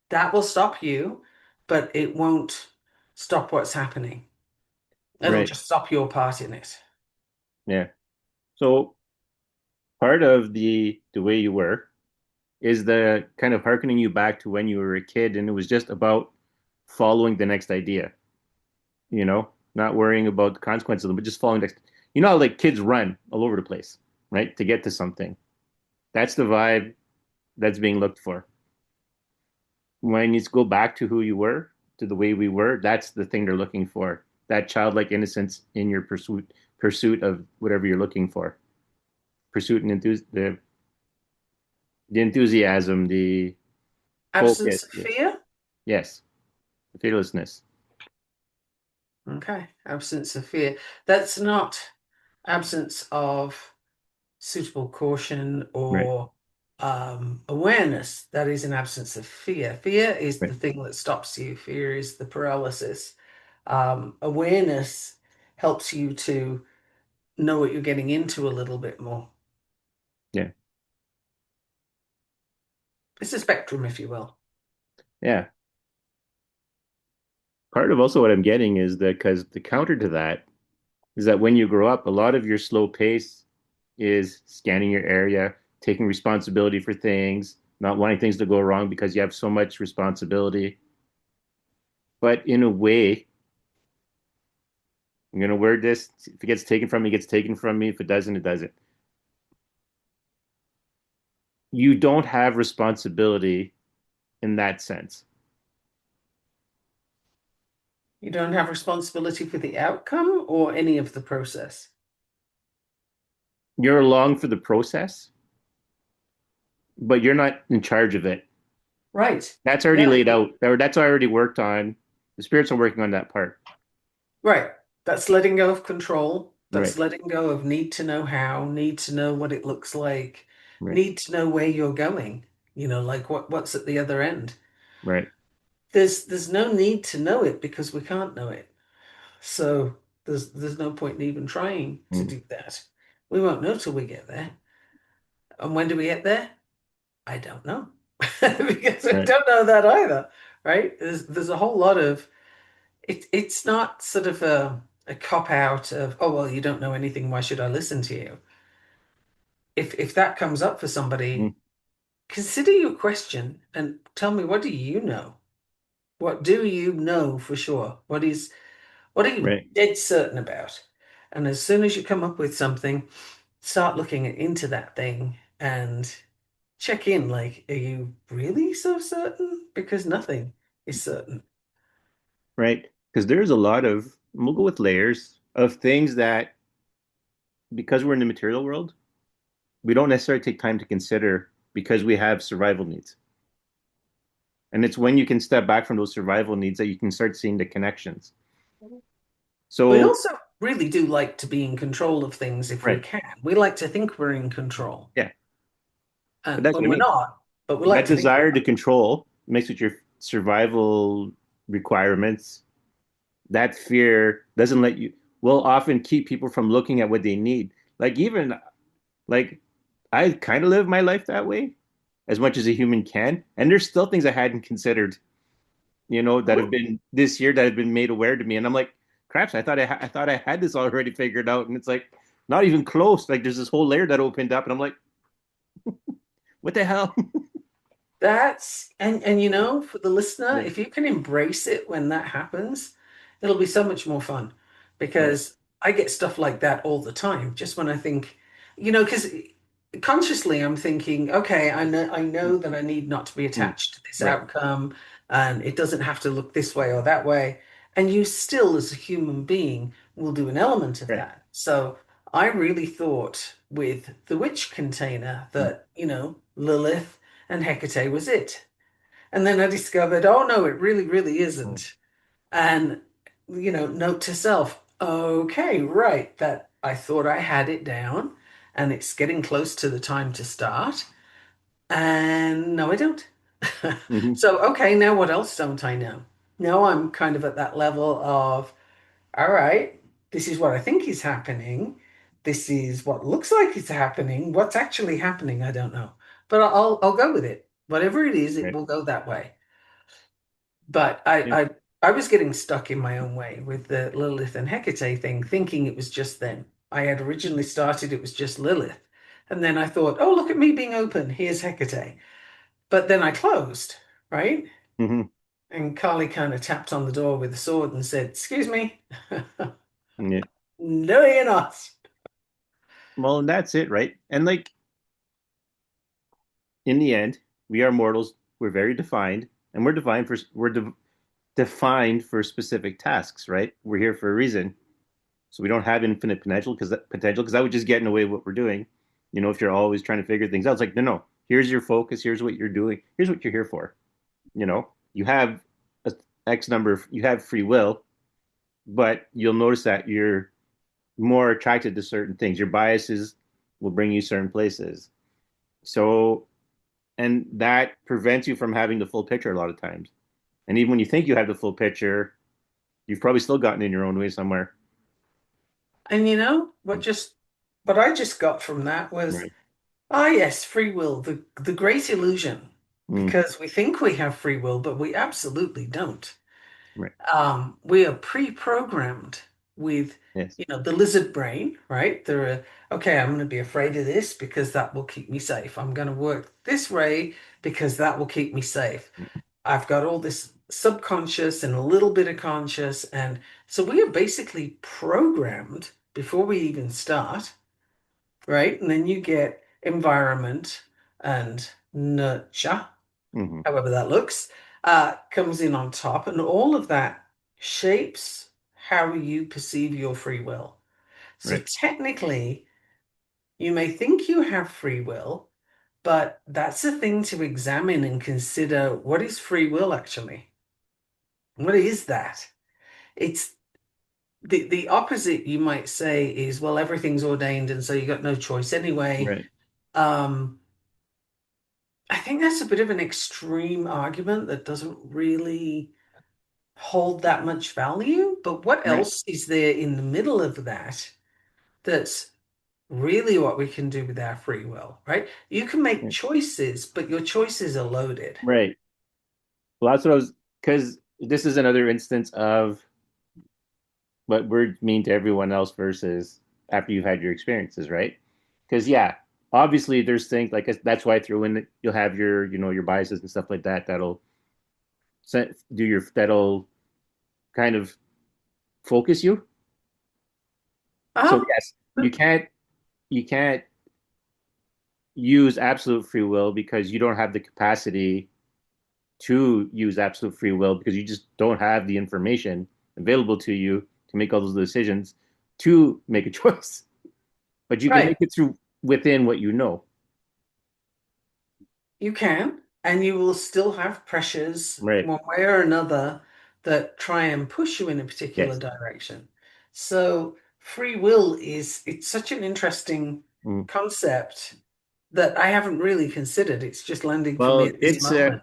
Speaker 2: that will stop you, but it won't stop what's happening. It'll
Speaker 1: Right.
Speaker 2: just stop your part in it.
Speaker 1: Yeah. So part of the way you were is the kind of harkening you back to when you were a kid, and it was just about following the next idea, not worrying about the consequences of them, but just following next. You know how like kids run all over the place, right? To get to something. That's the vibe that's being looked for. When you go back to who you were, to the way we were, that's the thing they're looking for. That childlike innocence in your pursuit of whatever you're looking for. Pursuit and the enthusiasm, the focus.
Speaker 2: Absence of fear?
Speaker 1: Yes, the fearlessness.
Speaker 2: Okay, absence of fear. That's not absence of suitable caution
Speaker 1: Right,
Speaker 2: or awareness. That is an absence of fear. Fear is
Speaker 1: right.
Speaker 2: the thing that stops you. Fear is the paralysis. Awareness helps you to know what you're getting into a little bit more.
Speaker 1: Yeah,
Speaker 2: It's a spectrum, if you will.
Speaker 1: yeah. Part of also what I'm getting is that because the counter to that is that when you grow up, a lot of your slow pace is scanning your area, taking responsibility for things, not wanting things to go wrong because you have so much responsibility. But in a way, I'm going to word this: if it gets taken from me, it gets taken from me. If it doesn't, it doesn't. You don't have responsibility in that sense.
Speaker 2: You don't have responsibility for the outcome or any of the process.
Speaker 1: You're along for the process, but you're not in charge of it.
Speaker 2: Right.
Speaker 1: That's already
Speaker 2: Yeah.
Speaker 1: laid out, or that's already worked on. The spirits are working on that part.
Speaker 2: Right. That's letting go of control. That's
Speaker 1: Right,
Speaker 2: letting go of need to know how, need to know what it looks like,
Speaker 1: right,
Speaker 2: need to know where you're going, like what's at the other end.
Speaker 1: right.
Speaker 2: There's no need to know it because we can't know it. So there's no point in even trying to
Speaker 1: Mm,
Speaker 2: do that. We won't know till we get there. And when do we get there? I don't know. Because I
Speaker 1: right,
Speaker 2: don't know that either, right? There's a whole lot of it's not sort of a cop out of, oh well, you don't know anything, why should I listen to you? If that comes up for
Speaker 1: mm,
Speaker 2: somebody, consider your question and tell me, what do you know? What do you know for sure? What are you
Speaker 1: right,
Speaker 2: dead certain about? And as soon as you come up with something, start looking into that thing and check in, like, are you really so certain? Because nothing is certain.
Speaker 1: right. Because there's a lot of, we'll go with layers of things that, because we're in the material world, we don't necessarily take time to consider because we have survival needs. And it's when you can step back from those survival needs that you can start seeing the connections.
Speaker 2: We
Speaker 1: So,
Speaker 2: also really do like to be in control of things if we
Speaker 1: right.
Speaker 2: can. We like to think we're in control.
Speaker 1: Yeah. But
Speaker 2: And
Speaker 1: that's what
Speaker 2: when
Speaker 1: I
Speaker 2: we're
Speaker 1: mean.
Speaker 2: not, but we like
Speaker 1: That
Speaker 2: to think we
Speaker 1: desire
Speaker 2: are.
Speaker 1: to control mixed with your survival requirements, that fear doesn't let you, will often keep people from looking at what they need. Like, even like, I kind of live my life that way as much as a human can. And there's still things I hadn't considered, that have
Speaker 2: Mhm.
Speaker 1: been this year that have been made aware to me. And I'm like, craps, I thought I had this already figured out. And it's like, not even close. Like, there's this whole layer that opened up. And I'm like, what the hell?
Speaker 2: That's and for the listener,
Speaker 1: Yeah.
Speaker 2: if you can embrace it when that happens, it'll be so much more fun
Speaker 1: Right.
Speaker 2: because I get stuff like that all the time. Just when I think, because consciously I'm thinking, okay, I know that I need not to be
Speaker 1: Mm.
Speaker 2: attached to this
Speaker 1: Right.
Speaker 2: outcome, and it doesn't have to look this way or that way. And you still, as a human being, will do an element of
Speaker 1: Right.
Speaker 2: that. So I really thought with the witch container
Speaker 1: Mm.
Speaker 2: that, Lilith and Hecate was it. And then I discovered, oh no, it really, really
Speaker 1: Mm.
Speaker 2: isn't. And, note to self, okay, right, that I thought I had it down and it's getting close to the time to start. And no, I don't.
Speaker 1: Hmm.
Speaker 2: So, okay, now what else don't I know? Now I'm kind of at that level of, all right, this is what I think is happening. This is what looks like it's happening. What's actually happening, I don't know. But I'll go with it. Whatever it is, it
Speaker 1: Right.
Speaker 2: will go that way. But
Speaker 1: Yeah.
Speaker 2: I was getting stuck in my own way with the Lilith and Hecate thing, thinking it was just them. I had originally started, it was just Lilith. And then I thought, oh, look at me being open. Here's Hecate. But then I closed, right?
Speaker 1: Hmm.
Speaker 2: And Carly kind of tapped on the door with a sword and said, excuse me.
Speaker 1: Yeah.
Speaker 2: No, you're not.
Speaker 1: Well, and that's it, right? And like in the end, we are mortals. We're very defined, and defined for specific tasks, right? We're here for a reason. So we don't have infinite potential because that would just get in the way of what we're doing. If you're always trying to figure things out, it's like no, no. Here's your focus. Here's what you're doing. Here's what you're here for. You have a X number. You have free will, but you'll notice that you're more attracted to certain things. Your biases will bring you certain places. So, and that prevents you from having the full picture a lot of times. And even when you think you have the full picture, you've probably still gotten in your own way somewhere.
Speaker 2: And you know what I just got from that was,
Speaker 1: Right.
Speaker 2: ah, yes, free will, the great illusion,
Speaker 1: Mm,
Speaker 2: because we think we have free will, but we absolutely don't.
Speaker 1: right.
Speaker 2: We are pre-programmed with,
Speaker 1: Yes.
Speaker 2: the lizard brain, right? There are, okay, I'm going to be afraid of this because that will keep me safe. I'm going to work this way because that will keep me safe. I've got all this subconscious and a little bit of conscious. And so we are basically programmed before we even start, right? And then you get environment and nurture,
Speaker 1: Hmm.
Speaker 2: however that looks, comes in on top. And all of that shapes how you perceive your free will. So
Speaker 1: Right.
Speaker 2: technically, you may think you have free will, but that's a thing to examine and consider. What is free will actually? What is that? It's the opposite, you might say, is, well, everything's ordained, and so you got no choice anyway.
Speaker 1: Right.
Speaker 2: Um, I think that's a bit of an extreme argument that doesn't really hold that much value. But what
Speaker 1: Right.
Speaker 2: else is there in the middle of that that's really what we can do with our free will, right? You can make
Speaker 1: Right.
Speaker 2: choices, but your choices are loaded.
Speaker 1: Right. Well, that's what I was, because this is another instance of what words mean to everyone else versus after you've had your experiences, right? Because yeah, obviously there's things like that's why I threw in you'll have your biases and stuff like that that'll kind of focus you. So
Speaker 2: Oh,
Speaker 1: yes, you can't use absolute free will because you don't have the capacity to use absolute free will because you just don't have the information available to you to make all those decisions to make a choice. But you can
Speaker 2: right.
Speaker 1: make it through within what you know.
Speaker 2: You can, and you will still have pressures
Speaker 1: Right.
Speaker 2: one way or another that try and push you in a particular
Speaker 1: Yes.
Speaker 2: direction. So free will it's such an interesting
Speaker 1: Mm.
Speaker 2: concept that I haven't really considered. It's just landing for me
Speaker 1: Well,
Speaker 2: at this moment.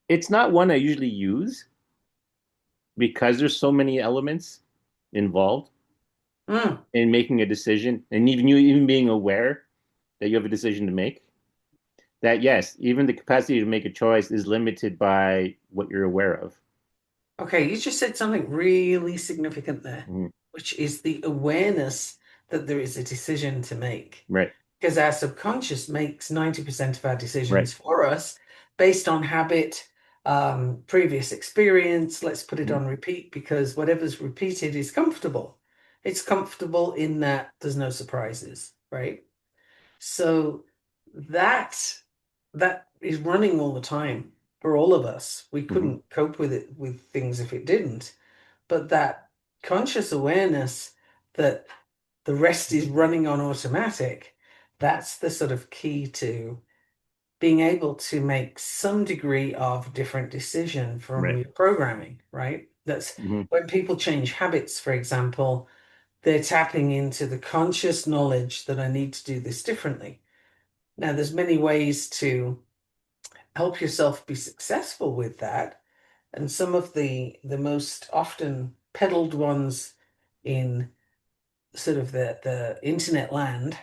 Speaker 1: it's not one I usually use because there's so many elements involved
Speaker 2: Mm,
Speaker 1: in making a decision, and even being aware that you have a decision to make. That yes, even the capacity to make a choice is limited by what you're aware of.
Speaker 2: okay, you just said something really significant there,
Speaker 1: Mhm.
Speaker 2: which is the awareness that there is a decision to make.
Speaker 1: Right.
Speaker 2: Because our subconscious makes 90% of our
Speaker 1: Right.
Speaker 2: decisions for us based on habit, previous experience. Let's put it
Speaker 1: Mhm.
Speaker 2: on repeat because whatever's repeated is comfortable. It's comfortable in that there's no surprises, right? So that that is running all the time for all of us. We
Speaker 1: Mhm.
Speaker 2: couldn't cope with it with things if it didn't. But that conscious awareness that the rest is running on automatic, that's the sort of key to being able to make some degree of different decision from
Speaker 1: Right.
Speaker 2: your programming, right? That's
Speaker 1: Mhm.
Speaker 2: when people change habits, for example. they're tapping into the conscious knowledge that I need to do this differently. Now, there's many ways to help yourself be successful with that. And some of the most often peddled ones in sort of the internet land,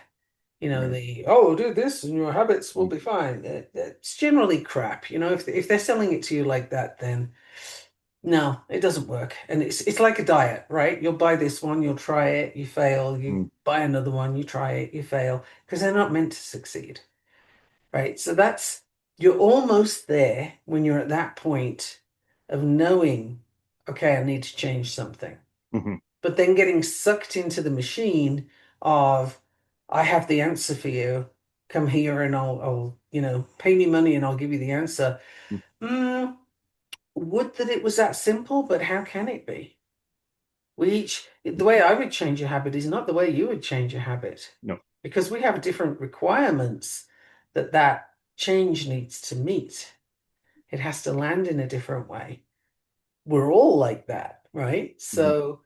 Speaker 1: Right.
Speaker 2: do this and your habits will
Speaker 1: Mm,
Speaker 2: be fine. It's generally crap. If they're selling it to you like that, then no, it doesn't work. And it's like a diet, right? You'll buy this one, you'll try it, you fail, you
Speaker 1: mm,
Speaker 2: buy another one, you try it, you fail, because they're not meant to succeed, right? So you're almost there when you're at that point of knowing, okay, I need to change something.
Speaker 1: mhm,
Speaker 2: But then getting sucked into the machine of, I have the answer for you. Come here and I'll pay me money and I'll give you the answer.
Speaker 1: mm.
Speaker 2: Mm, would that it was that simple, but how can it be? The way I would change a habit is not the way you would change a habit
Speaker 1: No.
Speaker 2: because we have different requirements that change needs to meet. It has to land in a different way. We're all like that, right?
Speaker 1: Mhm.
Speaker 2: So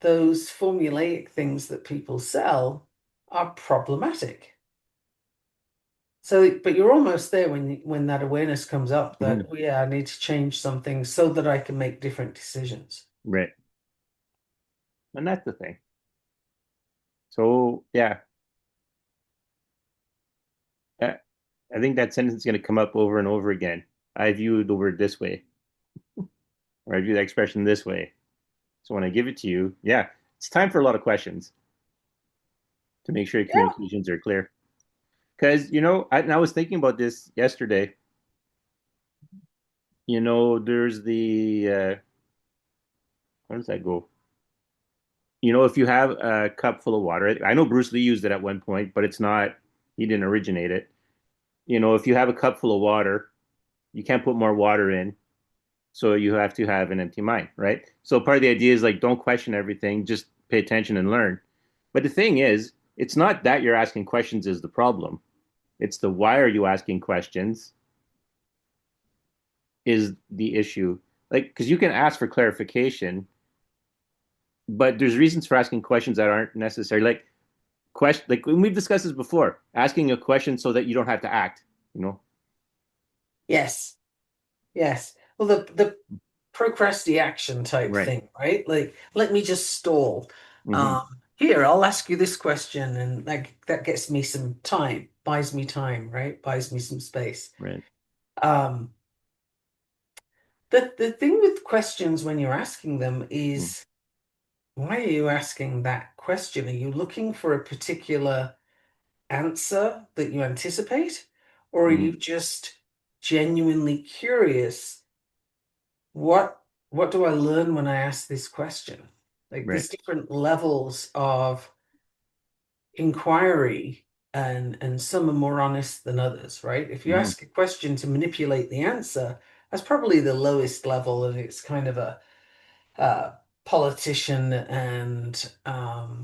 Speaker 2: those formulaic things that people sell are problematic. So, but you're almost there when that awareness comes up that,
Speaker 1: Mhm.
Speaker 2: oh, yeah, I need to change something so that I can make different decisions.
Speaker 1: Right. And that's the thing. So yeah, I I think that sentence is going to come up over and over again. I view the word this way, or I view the expression this way. So when I give it to you, yeah, it's time for a lot of questions to make sure your
Speaker 2: Yeah.
Speaker 1: communications are clear. Because, and I was thinking about this yesterday. There's how does that go? If you have a cup full of water, I know Bruce Lee used it at one point, but he didn't originate it. If you have a cup full of water, you can't put more water in. So you have to have an empty mind, right? So part of the idea is like, don't question everything, just pay attention and learn. But the thing is, it's not that you're asking questions is the problem. It's the why are you asking questions is the issue. Like, because you can ask for clarification, but there's reasons for asking questions that aren't necessary. Like we've discussed this before, asking a question so that you don't have to act, you know?
Speaker 2: Yes. Yes. Well, the procrastination type
Speaker 1: Right.
Speaker 2: thing, right? Like, let me just stall.
Speaker 1: Hmm.
Speaker 2: Here, I'll ask you this question, and like that gets me some time, buys me time, right? Buys me some space.
Speaker 1: Right.
Speaker 2: Um, the thing with questions when you're asking them
Speaker 1: Mm.
Speaker 2: is why are you asking that question? Are you looking for a particular answer that you anticipate, or are
Speaker 1: Hmm.
Speaker 2: you just genuinely curious what do I learn when I ask this question? Like
Speaker 1: Right.
Speaker 2: there's different levels of inquiry and some are more honest than others, right? If you
Speaker 1: Hmm.
Speaker 2: ask a question to manipulate the answer, that's probably the lowest level and it's kind of a politician and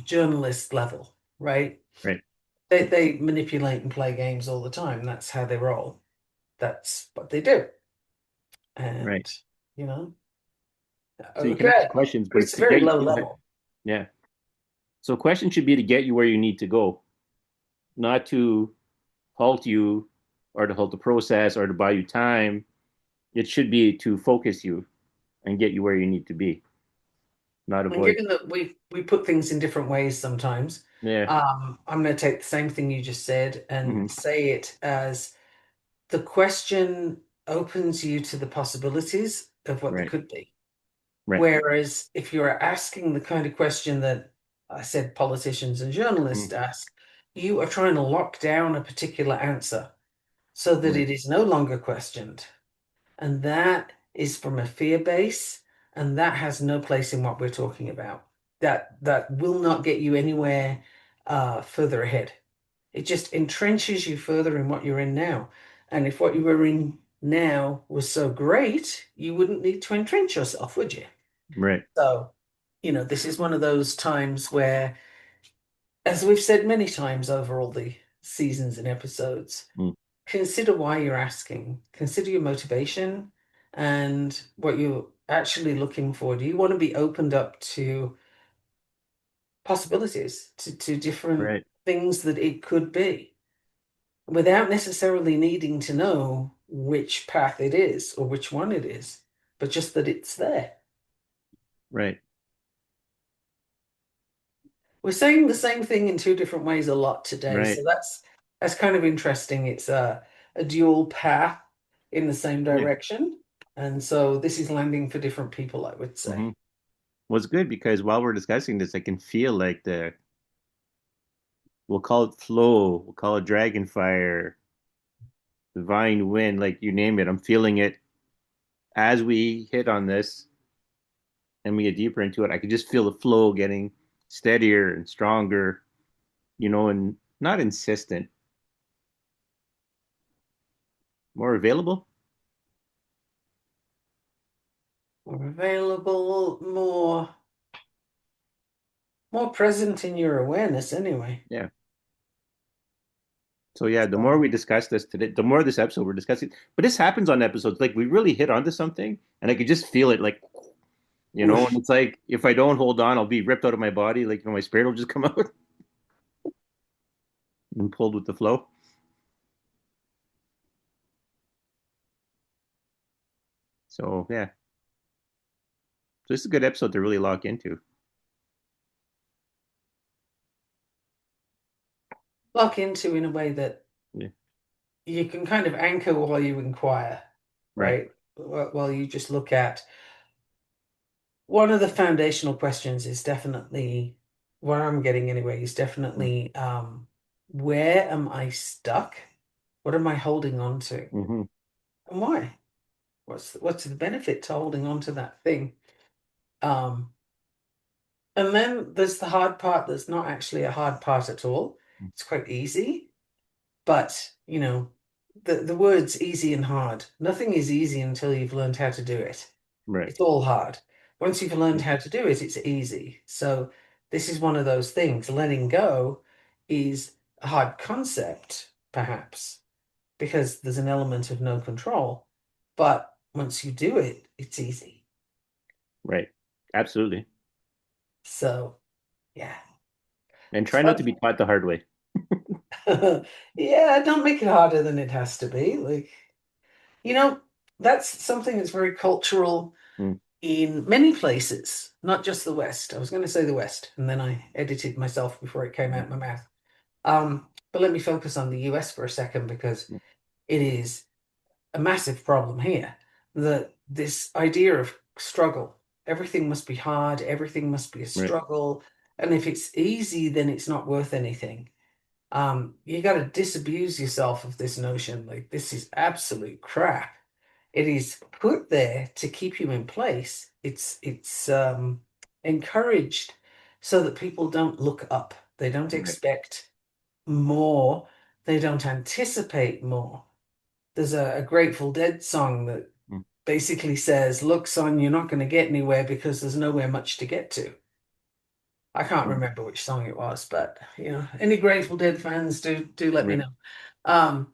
Speaker 2: journalist level, right?
Speaker 1: Right.
Speaker 2: They manipulate and play games all the time. That's how they roll. That's what they do.
Speaker 1: Right.
Speaker 2: And you know,
Speaker 1: So you can ask
Speaker 2: okay,
Speaker 1: questions,
Speaker 2: but
Speaker 1: but it's
Speaker 2: it's a
Speaker 1: to
Speaker 2: very
Speaker 1: get
Speaker 2: low
Speaker 1: you.
Speaker 2: level.
Speaker 1: Yeah. So questions should be to get you where you need to go, not to halt you or to halt the process or to buy you time. It should be to focus you and get you where you need to be, not
Speaker 2: And
Speaker 1: avoid.
Speaker 2: given that we put things in different ways sometimes,
Speaker 1: Yeah.
Speaker 2: I'm going to take the same thing you just said
Speaker 1: Hmm.
Speaker 2: and say it as the question opens you to the possibilities of what there
Speaker 1: Right.
Speaker 2: could be.
Speaker 1: Right.
Speaker 2: Whereas if you're asking the kind of question that I said politicians and
Speaker 1: Mm.
Speaker 2: journalists ask, you are trying to lock down a particular answer so that
Speaker 1: Right.
Speaker 2: it is no longer questioned. And that is from a fear base, and that has no place in what we're talking about. That will not get you anywhere further ahead. It just entrenches you further in what you're in now. And if what you were in now was so great, you wouldn't need to entrench yourself, would you?
Speaker 1: Right.
Speaker 2: So, this is one of those times where, as we've said many times over all the seasons and episodes,
Speaker 1: Mm.
Speaker 2: consider why you're asking, consider your motivation and what you're actually looking for. Do you want to be opened up to possibilities, to different
Speaker 1: Right.
Speaker 2: things that it could be, without necessarily needing to know which path it is or which one it is, but just that it's there.
Speaker 1: Right.
Speaker 2: We're saying the same thing in two different ways a lot today, so
Speaker 1: Right.
Speaker 2: that's kind of interesting. It's a dual path in the same
Speaker 1: Yeah.
Speaker 2: direction, and so this is landing for different people, I would say.
Speaker 1: Hmm. Was good because while we're discussing this, I can feel like we'll call it flow, we'll call it dragon fire, divine wind, like you name it. I'm feeling it as we hit on this and we get deeper into it. I could just feel the flow getting steadier and stronger, and not insistent, more available.
Speaker 2: More available, more present in your awareness, anyway.
Speaker 1: Yeah. So yeah, the more
Speaker 2: So,
Speaker 1: we discuss this today, the more this episode we're discussing. But this happens on episodes. Like we really hit onto something, and I could just feel it, like and
Speaker 2: whoosh.
Speaker 1: it's like if I don't hold on, I'll be ripped out of my body. Like my spirit will just come out and pulled with the flow. So yeah, so this is a good episode to really lock into.
Speaker 2: Lock into in a way that
Speaker 1: Yeah.
Speaker 2: you can kind of anchor while you inquire,
Speaker 1: Right.
Speaker 2: right? While you just look at one of the foundational questions is definitely where I'm getting anyway, is definitely where am I stuck? What am I holding on to?
Speaker 1: Mm-hmm.
Speaker 2: And why? What's the benefit to holding on to that thing? Um, and then there's the hard part that's not actually a hard part at all. It's quite easy. But, the words easy and hard, nothing is easy until you've learned how to do it.
Speaker 1: Right.
Speaker 2: It's all hard. Once you've learned how to do it, it's easy. So this is one of those things. Letting go is a hard concept, perhaps, because there's an element of no control. But once you do it, it's easy.
Speaker 1: Right. Absolutely.
Speaker 2: So, yeah.
Speaker 1: And
Speaker 2: It's
Speaker 1: try not
Speaker 2: fun.
Speaker 1: to be taught the hard way.
Speaker 2: Yeah, don't make it harder than it has to be. Like, you know, that's something that's very cultural
Speaker 1: Mm.
Speaker 2: in many places, not just the West. I was going to say the West, and then I edited myself before it came out my mouth. But let me focus on the US for a second because it is a massive problem here. This idea of struggle, everything must be hard, everything must be a
Speaker 1: Right.
Speaker 2: struggle, and if it's easy, then it's not worth anything. You got to disabuse yourself of this notion. Like, this is absolute crap. It is put there to keep you in place. It's encouraged so that people don't look up. They don't
Speaker 1: Right.
Speaker 2: expect more. They don't anticipate more. There's a Grateful Dead song that
Speaker 1: Mm.
Speaker 2: basically says, "Look, son, you're not going to get anywhere because there's nowhere much to get to." I can't
Speaker 1: Mm.
Speaker 2: remember which song it was, but any Grateful Dead fans do let me
Speaker 1: Right.
Speaker 2: know. Um,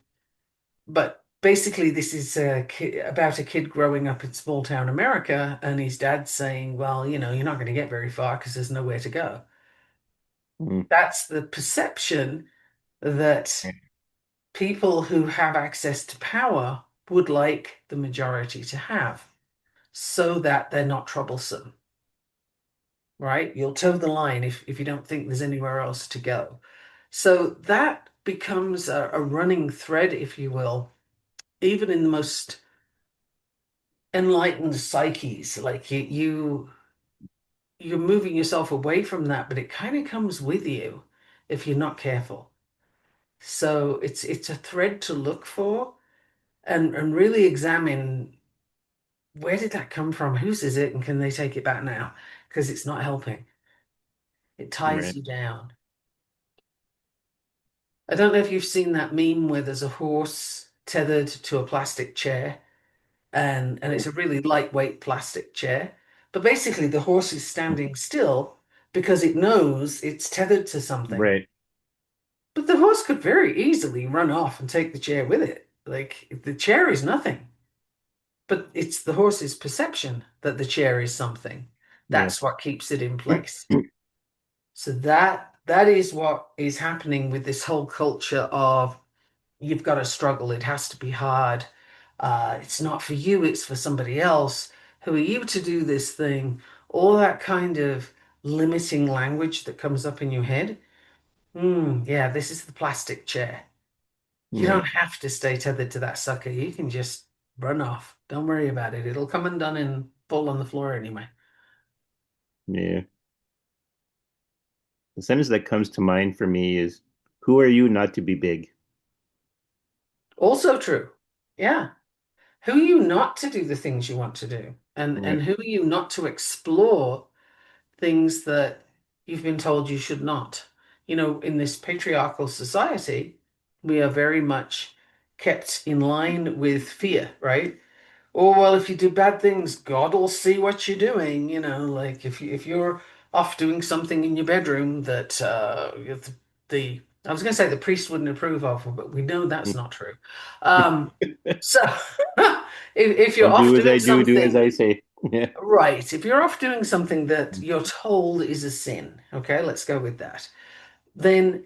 Speaker 2: but basically, this is about a kid growing up in small town America, and his dad saying, "Well, you're not going to get very far because there's nowhere to go."
Speaker 1: Mm.
Speaker 2: That's the perception that
Speaker 1: Right.
Speaker 2: people who have access to power would like the majority to have, so that they're not troublesome, right? You'll toe the line if you don't think there's anywhere else to go. So that becomes a running thread, if you will, even in the most enlightened psyches. Like you're moving yourself away from that, but it kind of comes with you if you're not careful. So it's a thread to look for and really examine, where did that come from? Whose is it? And can they take it back now? Because it's not helping. It ties
Speaker 1: Right.
Speaker 2: you down. I don't know if you've seen that meme where there's a horse tethered to a plastic chair, and it's a really lightweight plastic chair. But basically, the horse is standing still because it knows it's tethered to something.
Speaker 1: Right.
Speaker 2: But the horse could very easily run off and take the chair with it. Like, the chair is nothing, but it's the horse's perception that the chair is something.
Speaker 1: Yeah.
Speaker 2: That's what keeps it in place. So that is what is happening with this whole culture of you've got to struggle. It has to be hard. It's not for you, it's for somebody else. Who are you to do this thing? All that kind of limiting language that comes up in your head. Yeah, this is the plastic chair. You
Speaker 1: Right.
Speaker 2: don't have to stay tethered to that sucker. You can just run off. Don't worry about it. It'll come undone and fall on the floor anyway.
Speaker 1: Yeah. The sentence that comes to mind for me is, "Who are you not to be big?"
Speaker 2: Also true. Yeah. Who are you not to do the things you want to do? And
Speaker 1: Right.
Speaker 2: who are you not to explore things that you've been told you should not? You know, in this patriarchal society, we are very much kept in line with fear, right? Oh, well, if you do bad things, God will see what you're doing. You know, like if you're off doing something in your bedroom that the I was going to say the priest wouldn't approve of, but we know that's not true. Um, so if you're
Speaker 1: Don't
Speaker 2: off
Speaker 1: do as
Speaker 2: doing
Speaker 1: I do as
Speaker 2: something
Speaker 1: I say. Yeah.
Speaker 2: right, if you're off doing something that you're told is a sin, okay, let's go with that. Then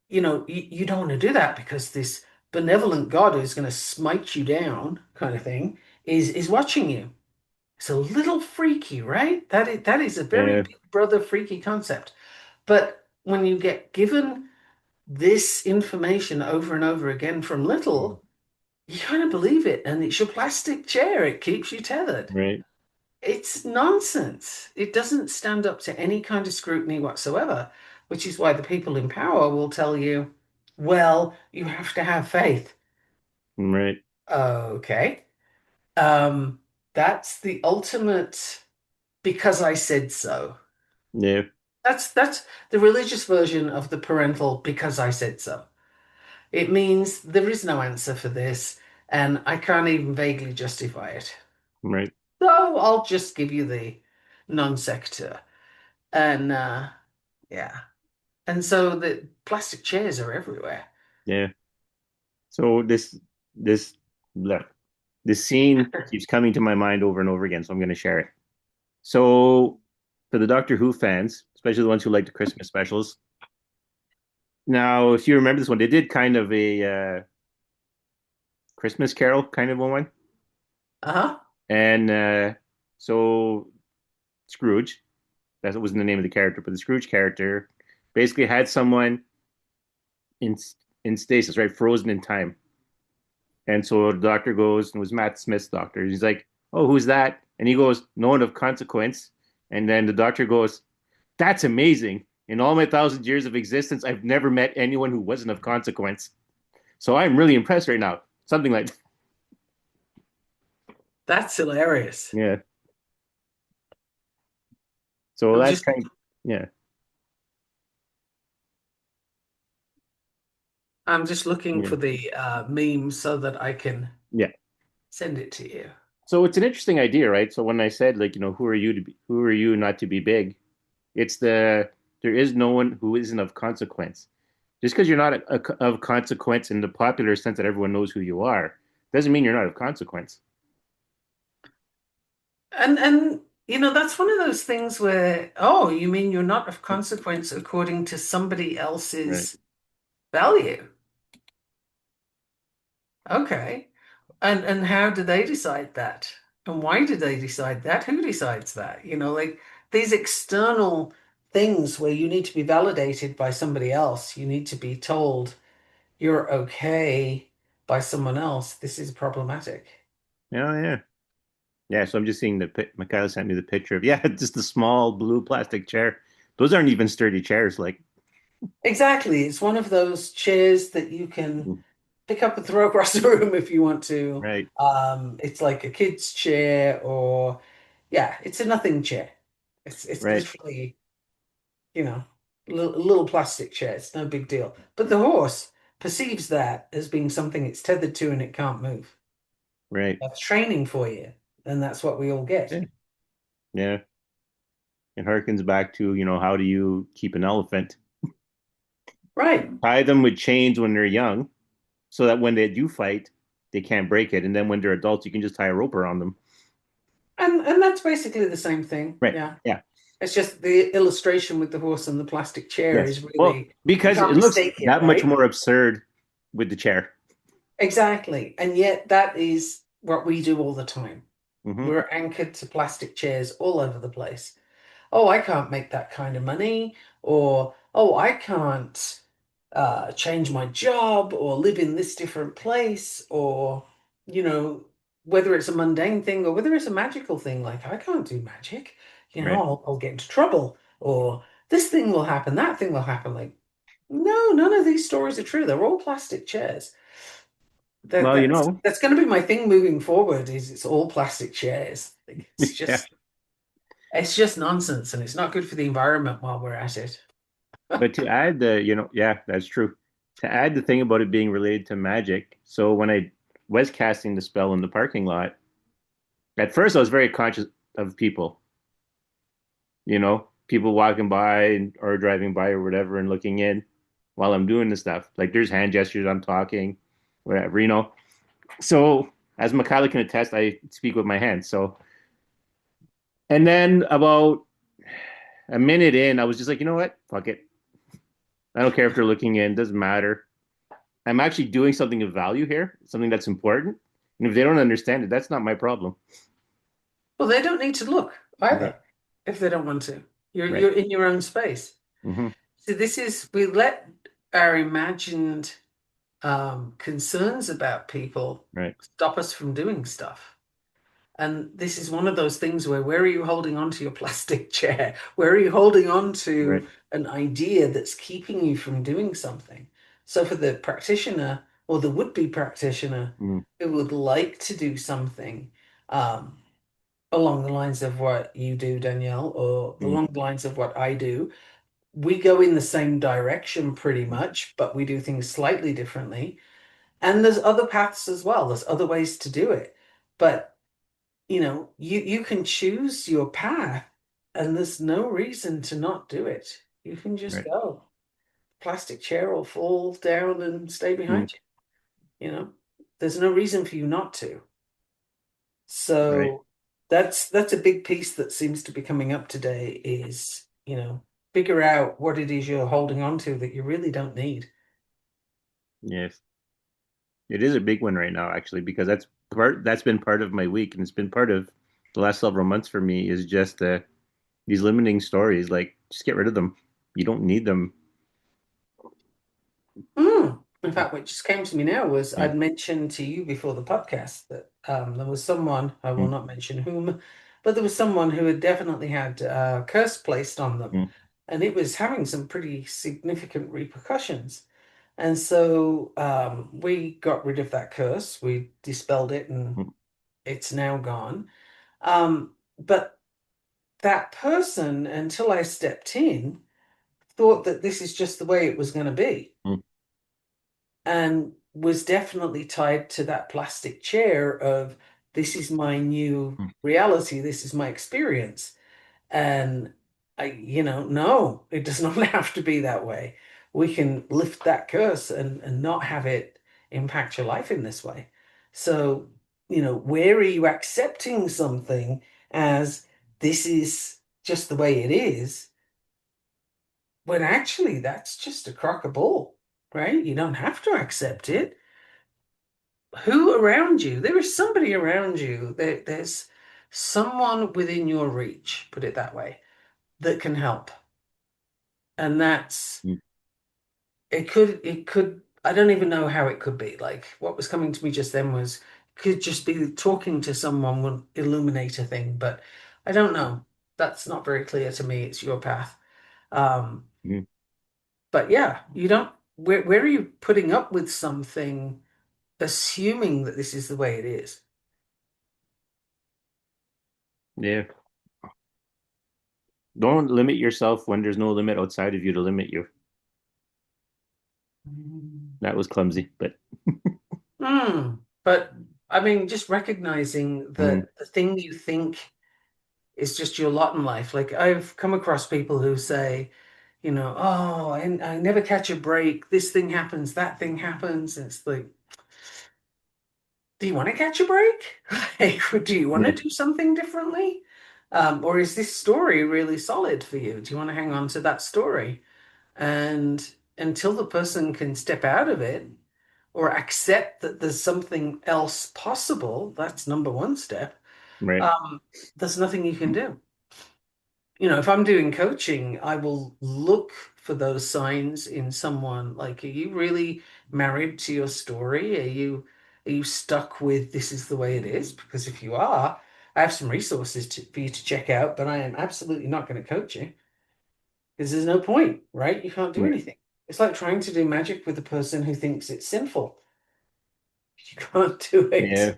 Speaker 2: you don't want to do that because this benevolent God who's going to smite you down, kind of thing, is watching you. It's a little freaky, right? That is a very
Speaker 1: Yeah.
Speaker 2: big brother freaky concept. But when you get given this information over and over again from little, you kind of believe it, and it's your plastic chair. It keeps you tethered.
Speaker 1: Right.
Speaker 2: It's nonsense. It doesn't stand up to any kind of scrutiny whatsoever, which is why the people in power will tell you, well, you have to have faith.
Speaker 1: Right.
Speaker 2: Okay. Um, that's the ultimate because I said so.
Speaker 1: Yeah.
Speaker 2: That's the religious version of the parental because I said so. It means there is no answer for this, and I can't even vaguely justify it.
Speaker 1: Right.
Speaker 2: So I'll just give you the non sequitur. And yeah. And so the plastic chairs are everywhere.
Speaker 1: Yeah. So this bleh, this scene keeps coming to my mind over and over again, so I'm going to share it. So for the Doctor Who fans, especially the ones who like the Christmas specials, now if you remember this one, they did kind of a Christmas Carol kind of one,
Speaker 2: Uh-huh.
Speaker 1: and so Scrooge, that wasn't the name of the character, but the Scrooge character basically had someone in in stasis, right, frozen in time. And so the doctor goes, and it was Matt Smith's doctor. He's like, "Oh, who's that?" And he goes, "No one of consequence." And then the doctor goes, "That's amazing. In all my 1,000 years of existence, I've never met anyone who wasn't of consequence. So I'm really impressed right now." Something like,
Speaker 2: That's hilarious.
Speaker 1: yeah. So
Speaker 2: I'm
Speaker 1: that's
Speaker 2: just
Speaker 1: kind of, yeah,
Speaker 2: I'm just looking
Speaker 1: yeah,
Speaker 2: for the meme so that I can
Speaker 1: yeah.
Speaker 2: send it to you.
Speaker 1: So it's an interesting idea, right? So when I said, like, who are you to be, who are you not to be big? It's there is no one who isn't of consequence. Just because you're not of consequence in the popular sense that everyone knows who you are, doesn't mean you're not of consequence.
Speaker 2: And that's one of those things where, oh, you mean you're not of consequence according to somebody
Speaker 1: Right.
Speaker 2: else's value? Okay. And how do they decide that? And why do they decide that? Who decides that? Like these external things where you need to be validated by somebody else, you need to be told you're okay by someone else. This is problematic.
Speaker 1: Yeah, yeah. Yeah, so I'm just seeing Michaela sent me the picture of, yeah, just a small blue plastic chair. Those aren't even sturdy chairs, like,
Speaker 2: Exactly. It's one of those chairs that you can pick up and throw across the room if you want to.
Speaker 1: right,
Speaker 2: It's like a kid's chair or yeah, it's a nothing chair. It's
Speaker 1: right,
Speaker 2: literally, a little plastic chair. It's no big deal. But the horse perceives that as being something it's tethered to and it can't move.
Speaker 1: right.
Speaker 2: That's training for you. And that's what we all get.
Speaker 1: Yeah, yeah. It harkens back to, how do you keep an elephant?
Speaker 2: Right.
Speaker 1: Tie them with chains when they're young so that when they do fight, they can't break it. And then when they're adults, you can just tie a rope around them.
Speaker 2: And that's basically the same thing.
Speaker 1: Right.
Speaker 2: Yeah.
Speaker 1: Yeah.
Speaker 2: It's just the illustration with the horse and the plastic chair
Speaker 1: Yes.
Speaker 2: is
Speaker 1: Well,
Speaker 2: really, you
Speaker 1: because
Speaker 2: can't
Speaker 1: it looks
Speaker 2: mistake it,
Speaker 1: that much
Speaker 2: right?
Speaker 1: more absurd with the chair.
Speaker 2: Exactly. And yet that is what we do all the time.
Speaker 1: Hmm.
Speaker 2: We're anchored to plastic chairs all over the place. Oh, I can't make that kind of money, or oh, I can't change my job or live in this different place, or you know, whether it's a mundane thing or whether it's a magical thing, like I can't do magic,
Speaker 1: Right.
Speaker 2: I'll get into trouble, or this thing will happen, that thing will happen. Like, no, none of these stories are true. They're all plastic chairs. That
Speaker 1: Well,
Speaker 2: that's going to be my thing moving forward. Is it's all plastic chairs. Like,
Speaker 1: yeah.
Speaker 2: it's just nonsense, and it's not good for the environment while we're at it.
Speaker 1: But to add yeah, that's true. To add the thing about it being related to magic, so when I was casting the spell in the parking lot, at first I was very conscious of people, people walking by or driving by or whatever and looking in while I'm doing the stuff. Like there's hand gestures, I'm talking, whatever. So as Michaela can attest, I speak with my hands. So, and then about a minute in, I was just like, you know what? Fuck it. I don't care if they're looking in, doesn't matter. I'm actually doing something of value here, something that's important. And if they don't understand it, that's not my problem.
Speaker 2: Well, they don't need to look
Speaker 1: Right.
Speaker 2: either if they don't want to.
Speaker 1: Right.
Speaker 2: You're in your own space.
Speaker 1: Hmm.
Speaker 2: So this is we let our imagined concerns about people
Speaker 1: Right.
Speaker 2: stop us from doing stuff. And this is one of those things where are you holding on to your plastic chair? Where are you holding on
Speaker 1: Right.
Speaker 2: to an idea that's keeping you from doing something? So for the practitioner or the would-be practitioner
Speaker 1: Mm.
Speaker 2: who would like to do something, um, along the lines of what you do, Danielle, or
Speaker 1: Mm.
Speaker 2: along the lines of what I do. We go in the same direction pretty much, but we do things slightly differently. And there's other paths as well. There's other ways to do it. But, you can choose your path and there's no reason to not do it. You can just
Speaker 1: Right.
Speaker 2: go. Plastic chair will fall down and stay
Speaker 1: Mm.
Speaker 2: behind you, you know. There's no reason for you not to.
Speaker 1: Right.
Speaker 2: So that's a big piece that seems to be coming up today is, figure out what it is you're holding on to that you really don't need.
Speaker 1: Yes. It is a big one right now, actually, because that's been part of my week, and it's been part of the last several months for me is just these limiting stories. Like, just get rid of them. You don't need them.
Speaker 2: In fact, what just came to me now was
Speaker 1: Mm.
Speaker 2: I'd mentioned to you before the podcast that there was someone, I will
Speaker 1: Mm.
Speaker 2: not mention whom, but there was someone who had definitely had a curse placed on them,
Speaker 1: Mm.
Speaker 2: and it was having some pretty significant repercussions. And so we got rid of that curse, we dispelled it, and
Speaker 1: Mm.
Speaker 2: it's now gone. But that person, until I stepped in, thought that this is just the way it was going to be
Speaker 1: Mm.
Speaker 2: and was definitely tied to that plastic chair of this is my new
Speaker 1: Mm.
Speaker 2: reality, this is my experience. And no, it does not have to be that way. We can lift that curse and not have it impact your life in this way. So, where are you accepting something as this is just the way it is, when actually that's just a crock of bull, right? You don't have to accept it. Who around you? There is somebody around you. There's someone within your reach, put it that way, that can help. And
Speaker 1: Mm.
Speaker 2: I don't even know how it could be. Like what was coming to me just then was could just be talking to someone would illuminate a thing, but I don't know. That's not very clear to me. It's your path. Um,
Speaker 1: Mm.
Speaker 2: but yeah, you don't, where are you putting up with something, assuming that this is the way it is?
Speaker 1: Yeah. Don't limit yourself when there's no limit outside of you to limit you. That was clumsy, but
Speaker 2: But I mean, just recognizing
Speaker 1: mm.
Speaker 2: that the thing you think is just your lot in life. Like I've come across people who say, oh, I never catch a break. This thing happens, that thing happens. And it's like, do you want to catch a break? Like, do you want to
Speaker 1: Yeah.
Speaker 2: do something differently? Or is this story really solid for you? Do you want to hang on to that story? And until the person can step out of it or accept that there's something else possible, that's number one step.
Speaker 1: Right.
Speaker 2: Um, there's nothing you can do. If I'm doing coaching, I will look for those signs in someone. Like, are you really married to your story? Are you stuck with this is the way it is? Because if you are, I have some resources for you to check out, but I am absolutely not going to coach you because there's no point, right? You can't do
Speaker 1: Right.
Speaker 2: anything. It's like trying to do magic with a person who thinks it's sinful. You can't do it.
Speaker 1: Yeah.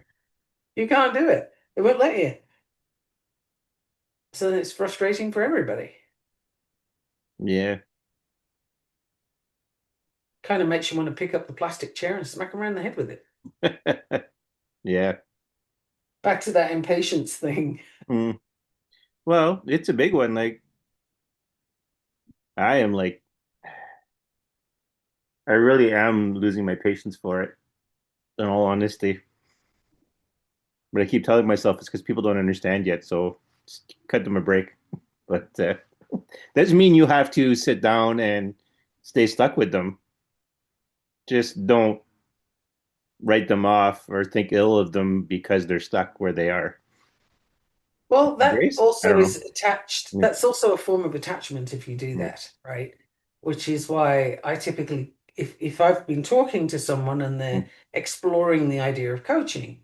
Speaker 2: You can't do it. They won't let you. So it's frustrating for everybody.
Speaker 1: Yeah.
Speaker 2: Kind of makes you want to pick up the plastic chair and smack them around the head with it.
Speaker 1: Yeah.
Speaker 2: Back to that impatience thing.
Speaker 1: Mm. Well, it's a big one. Like I am like I really am losing my patience for it, in all honesty. But I keep telling myself it's because people don't understand yet, so just cut them a break. But doesn't mean you have to sit down and stay stuck with them. Just don't write them off or think ill of them because they're stuck where they are.
Speaker 2: Well, that
Speaker 1: Grace? I
Speaker 2: also
Speaker 1: don't
Speaker 2: is
Speaker 1: know.
Speaker 2: attached.
Speaker 1: Mm,
Speaker 2: That's also a form of attachment if you do
Speaker 1: mm,
Speaker 2: that, right? Which is why I typically, if I've been talking to someone and they're
Speaker 1: mm,
Speaker 2: exploring the idea of coaching,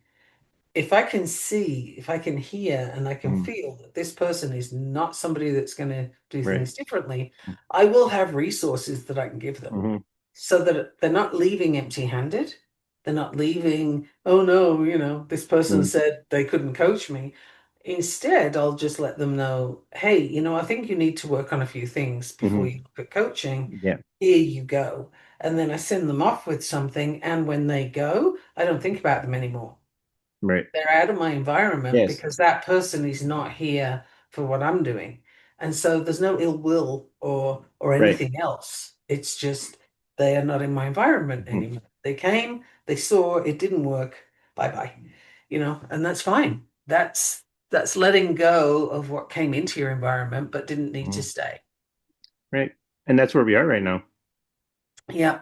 Speaker 2: if I can see, if I can hear, and I can
Speaker 1: mm,
Speaker 2: feel that this person is not somebody that's going to do
Speaker 1: right.
Speaker 2: things differently, I will have resources that I can give them
Speaker 1: Mm-hmm.
Speaker 2: so that they're not leaving empty-handed. They're not leaving, oh no, this person
Speaker 1: Mm,
Speaker 2: said they couldn't coach me. Instead, I'll just let them know, hey, I think you need to work on a few things before
Speaker 1: hmm.
Speaker 2: you look at coaching.
Speaker 1: Yeah.
Speaker 2: Here you go. And then I send them off with something, and when they go, I don't think about them anymore.
Speaker 1: Right.
Speaker 2: They're out of my environment
Speaker 1: Yes.
Speaker 2: because that person is not here for what I'm doing. And so there's no ill will or
Speaker 1: Right.
Speaker 2: anything else. It's just they are not in my environment
Speaker 1: Mhm.
Speaker 2: anymore. They came, they saw it didn't work. Bye bye. And that's fine. That's letting go of what came into your environment but didn't need to
Speaker 1: Mhm.
Speaker 2: stay.
Speaker 1: Right. And that's where we are right now.
Speaker 2: Yeah.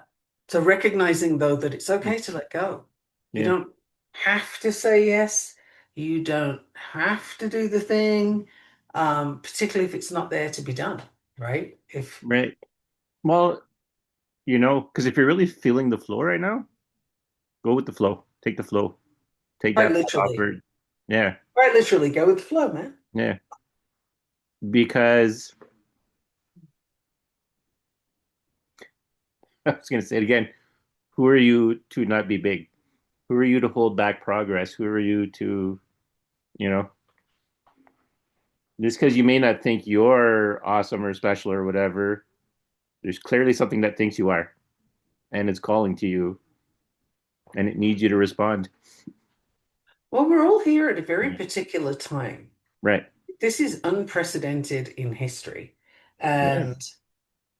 Speaker 2: So recognizing though that it's
Speaker 1: Mm,
Speaker 2: okay to let go. You
Speaker 1: yeah.
Speaker 2: don't have to say yes. You don't have to do the thing, particularly if it's not there to be done, right? If
Speaker 1: Right. Well, because if you're really feeling the flow right now, go with the flow. Take the flow. Take
Speaker 2: quite
Speaker 1: that bad
Speaker 2: literally,
Speaker 1: offer. Yeah.
Speaker 2: quite literally go with the flow, man.
Speaker 1: Yeah. Because I was going to say it again. Who are you to not be big? Who are you to hold back progress? Who are you to, you know, just because you may not think you're awesome or special or whatever, there's clearly something that thinks you are and it's calling to you and it needs you to respond.
Speaker 2: Well, we're all here at a very
Speaker 1: Yeah.
Speaker 2: particular time.
Speaker 1: Right.
Speaker 2: This is unprecedented in history.
Speaker 1: Yeah.
Speaker 2: And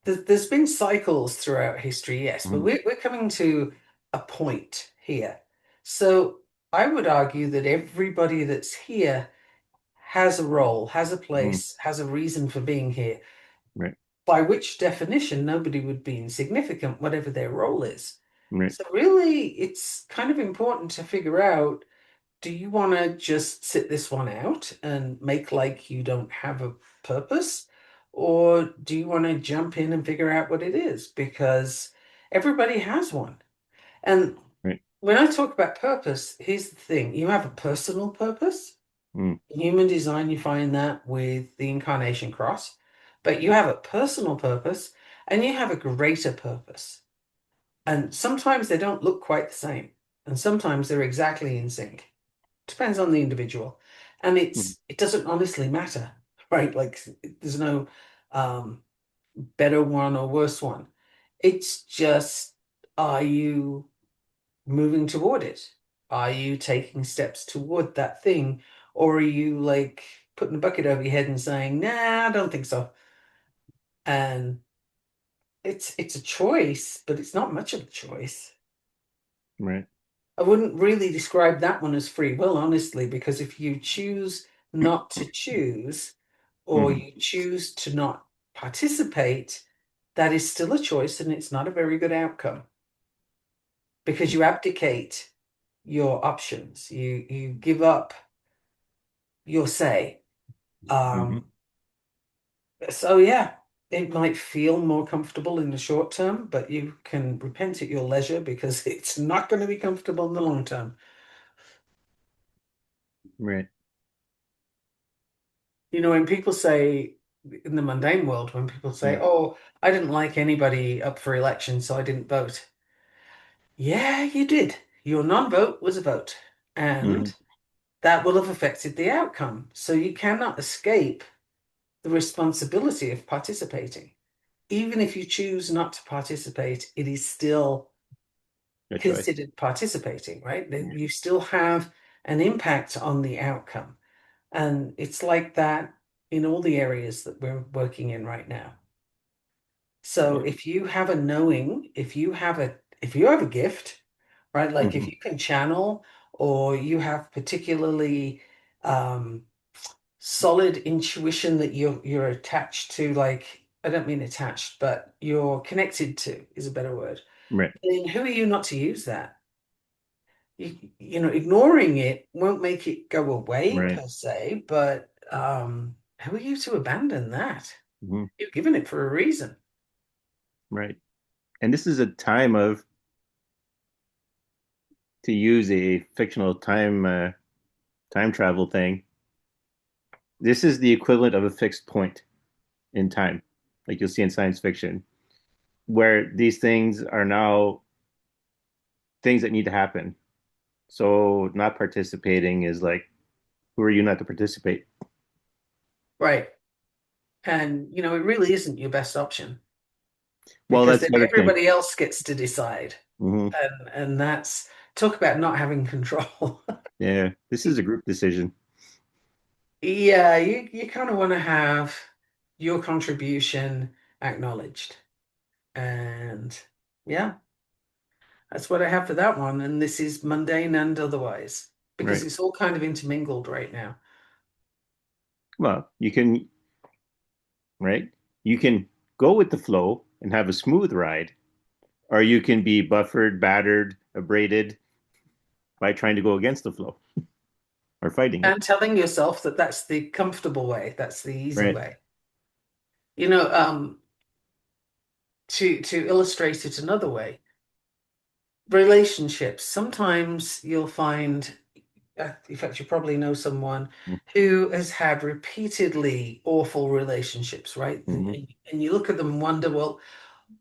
Speaker 2: there's been cycles throughout history, yes, but
Speaker 1: Mhm.
Speaker 2: we're coming to a point here. So I would argue that everybody that's here has a role, has a
Speaker 1: Mhm.
Speaker 2: place, has a reason for being here,
Speaker 1: Right.
Speaker 2: by which definition nobody would be insignificant, whatever their role is.
Speaker 1: Right.
Speaker 2: So really, it's kind of important to figure out, do you want to just sit this one out and make like you don't have a purpose? Or do you want to jump in and figure out what it is? Because everybody has one. And
Speaker 1: Right.
Speaker 2: when I talk about purpose, here's the thing, you have a personal purpose.
Speaker 1: Mm.
Speaker 2: In human design, you find that with the incarnation cross, but you have a personal purpose and you have a greater purpose. And sometimes they don't look quite the same, and sometimes they're exactly in sync. Depends on the individual. And
Speaker 1: Mm.
Speaker 2: it doesn't honestly matter, right? Like there's no um better one or worse one. It's just, are you moving toward it? Are you taking steps toward that thing? Or are you like putting a bucket over your head and saying, nah, I don't think so. And it's a choice, but it's not much of a choice.
Speaker 1: Right.
Speaker 2: I wouldn't really describe that one as free will, honestly, because if you choose not to choose, or
Speaker 1: Hmm.
Speaker 2: you choose to not participate, that is still a choice and it's not a very good outcome because you abdicate your options. You give up your say.
Speaker 1: Hmm.
Speaker 2: Um, so yeah, it might feel more comfortable in the short term, but you can repent at your leisure because it's not going to be comfortable in the long term.
Speaker 1: Right.
Speaker 2: When people say in the mundane world, when people say,
Speaker 1: Yeah.
Speaker 2: "Oh, I didn't like anybody up for election, so I didn't vote." Yeah, you did. Your non-vote was a vote,
Speaker 1: Hmm.
Speaker 2: and that will have affected the outcome. So you cannot escape the responsibility of participating. Even if you choose not to participate, it is still
Speaker 1: A choice.
Speaker 2: considered participating, right?
Speaker 1: Yeah.
Speaker 2: You still have an impact on the outcome. And it's like that in all the areas that we're working in right now. So
Speaker 1: Yeah.
Speaker 2: if you have a knowing, if you have a gift, right? Like if
Speaker 1: Hmm.
Speaker 2: you can channel or you have particularly um solid intuition that you're attached to, like I don't mean attached, but you're connected to is a better word.
Speaker 1: Right.
Speaker 2: Then who are you not to use that? Ignoring it won't make it go away
Speaker 1: Right.
Speaker 2: per se, but who are you to abandon that?
Speaker 1: Hmm.
Speaker 2: You've given it for a reason.
Speaker 1: Right. And this is a time of, to use a fictional time travel thing. This is the equivalent of a fixed point in time, like you'll see in science fiction, where these things are now things that need to happen. So not participating is like, who are you not to participate?
Speaker 2: Right. And it really isn't your best option
Speaker 1: Well,
Speaker 2: because
Speaker 1: that's
Speaker 2: then
Speaker 1: the other thing.
Speaker 2: everybody else gets to decide.
Speaker 1: Hmm.
Speaker 2: And that's talk about not having control.
Speaker 1: Yeah, this is a group decision.
Speaker 2: Yeah, you kind of want to have your contribution acknowledged. And yeah, that's what I have for that one. And this is mundane and otherwise, because
Speaker 1: Right.
Speaker 2: it's all kind of intermingled right now.
Speaker 1: Well, you can, right? You can go with the flow and have a smooth ride, or you can be buffered, battered, abraded by trying to go against the flow or fighting it.
Speaker 2: And telling yourself that that's the comfortable way, that's the easy
Speaker 1: Right.
Speaker 2: way. You know, um, to illustrate it another way, relationships. Sometimes you'll find, in fact, you probably know someone who has had repeatedly awful relationships, right?
Speaker 1: Mm-hmm.
Speaker 2: And you look at them and wonder, well,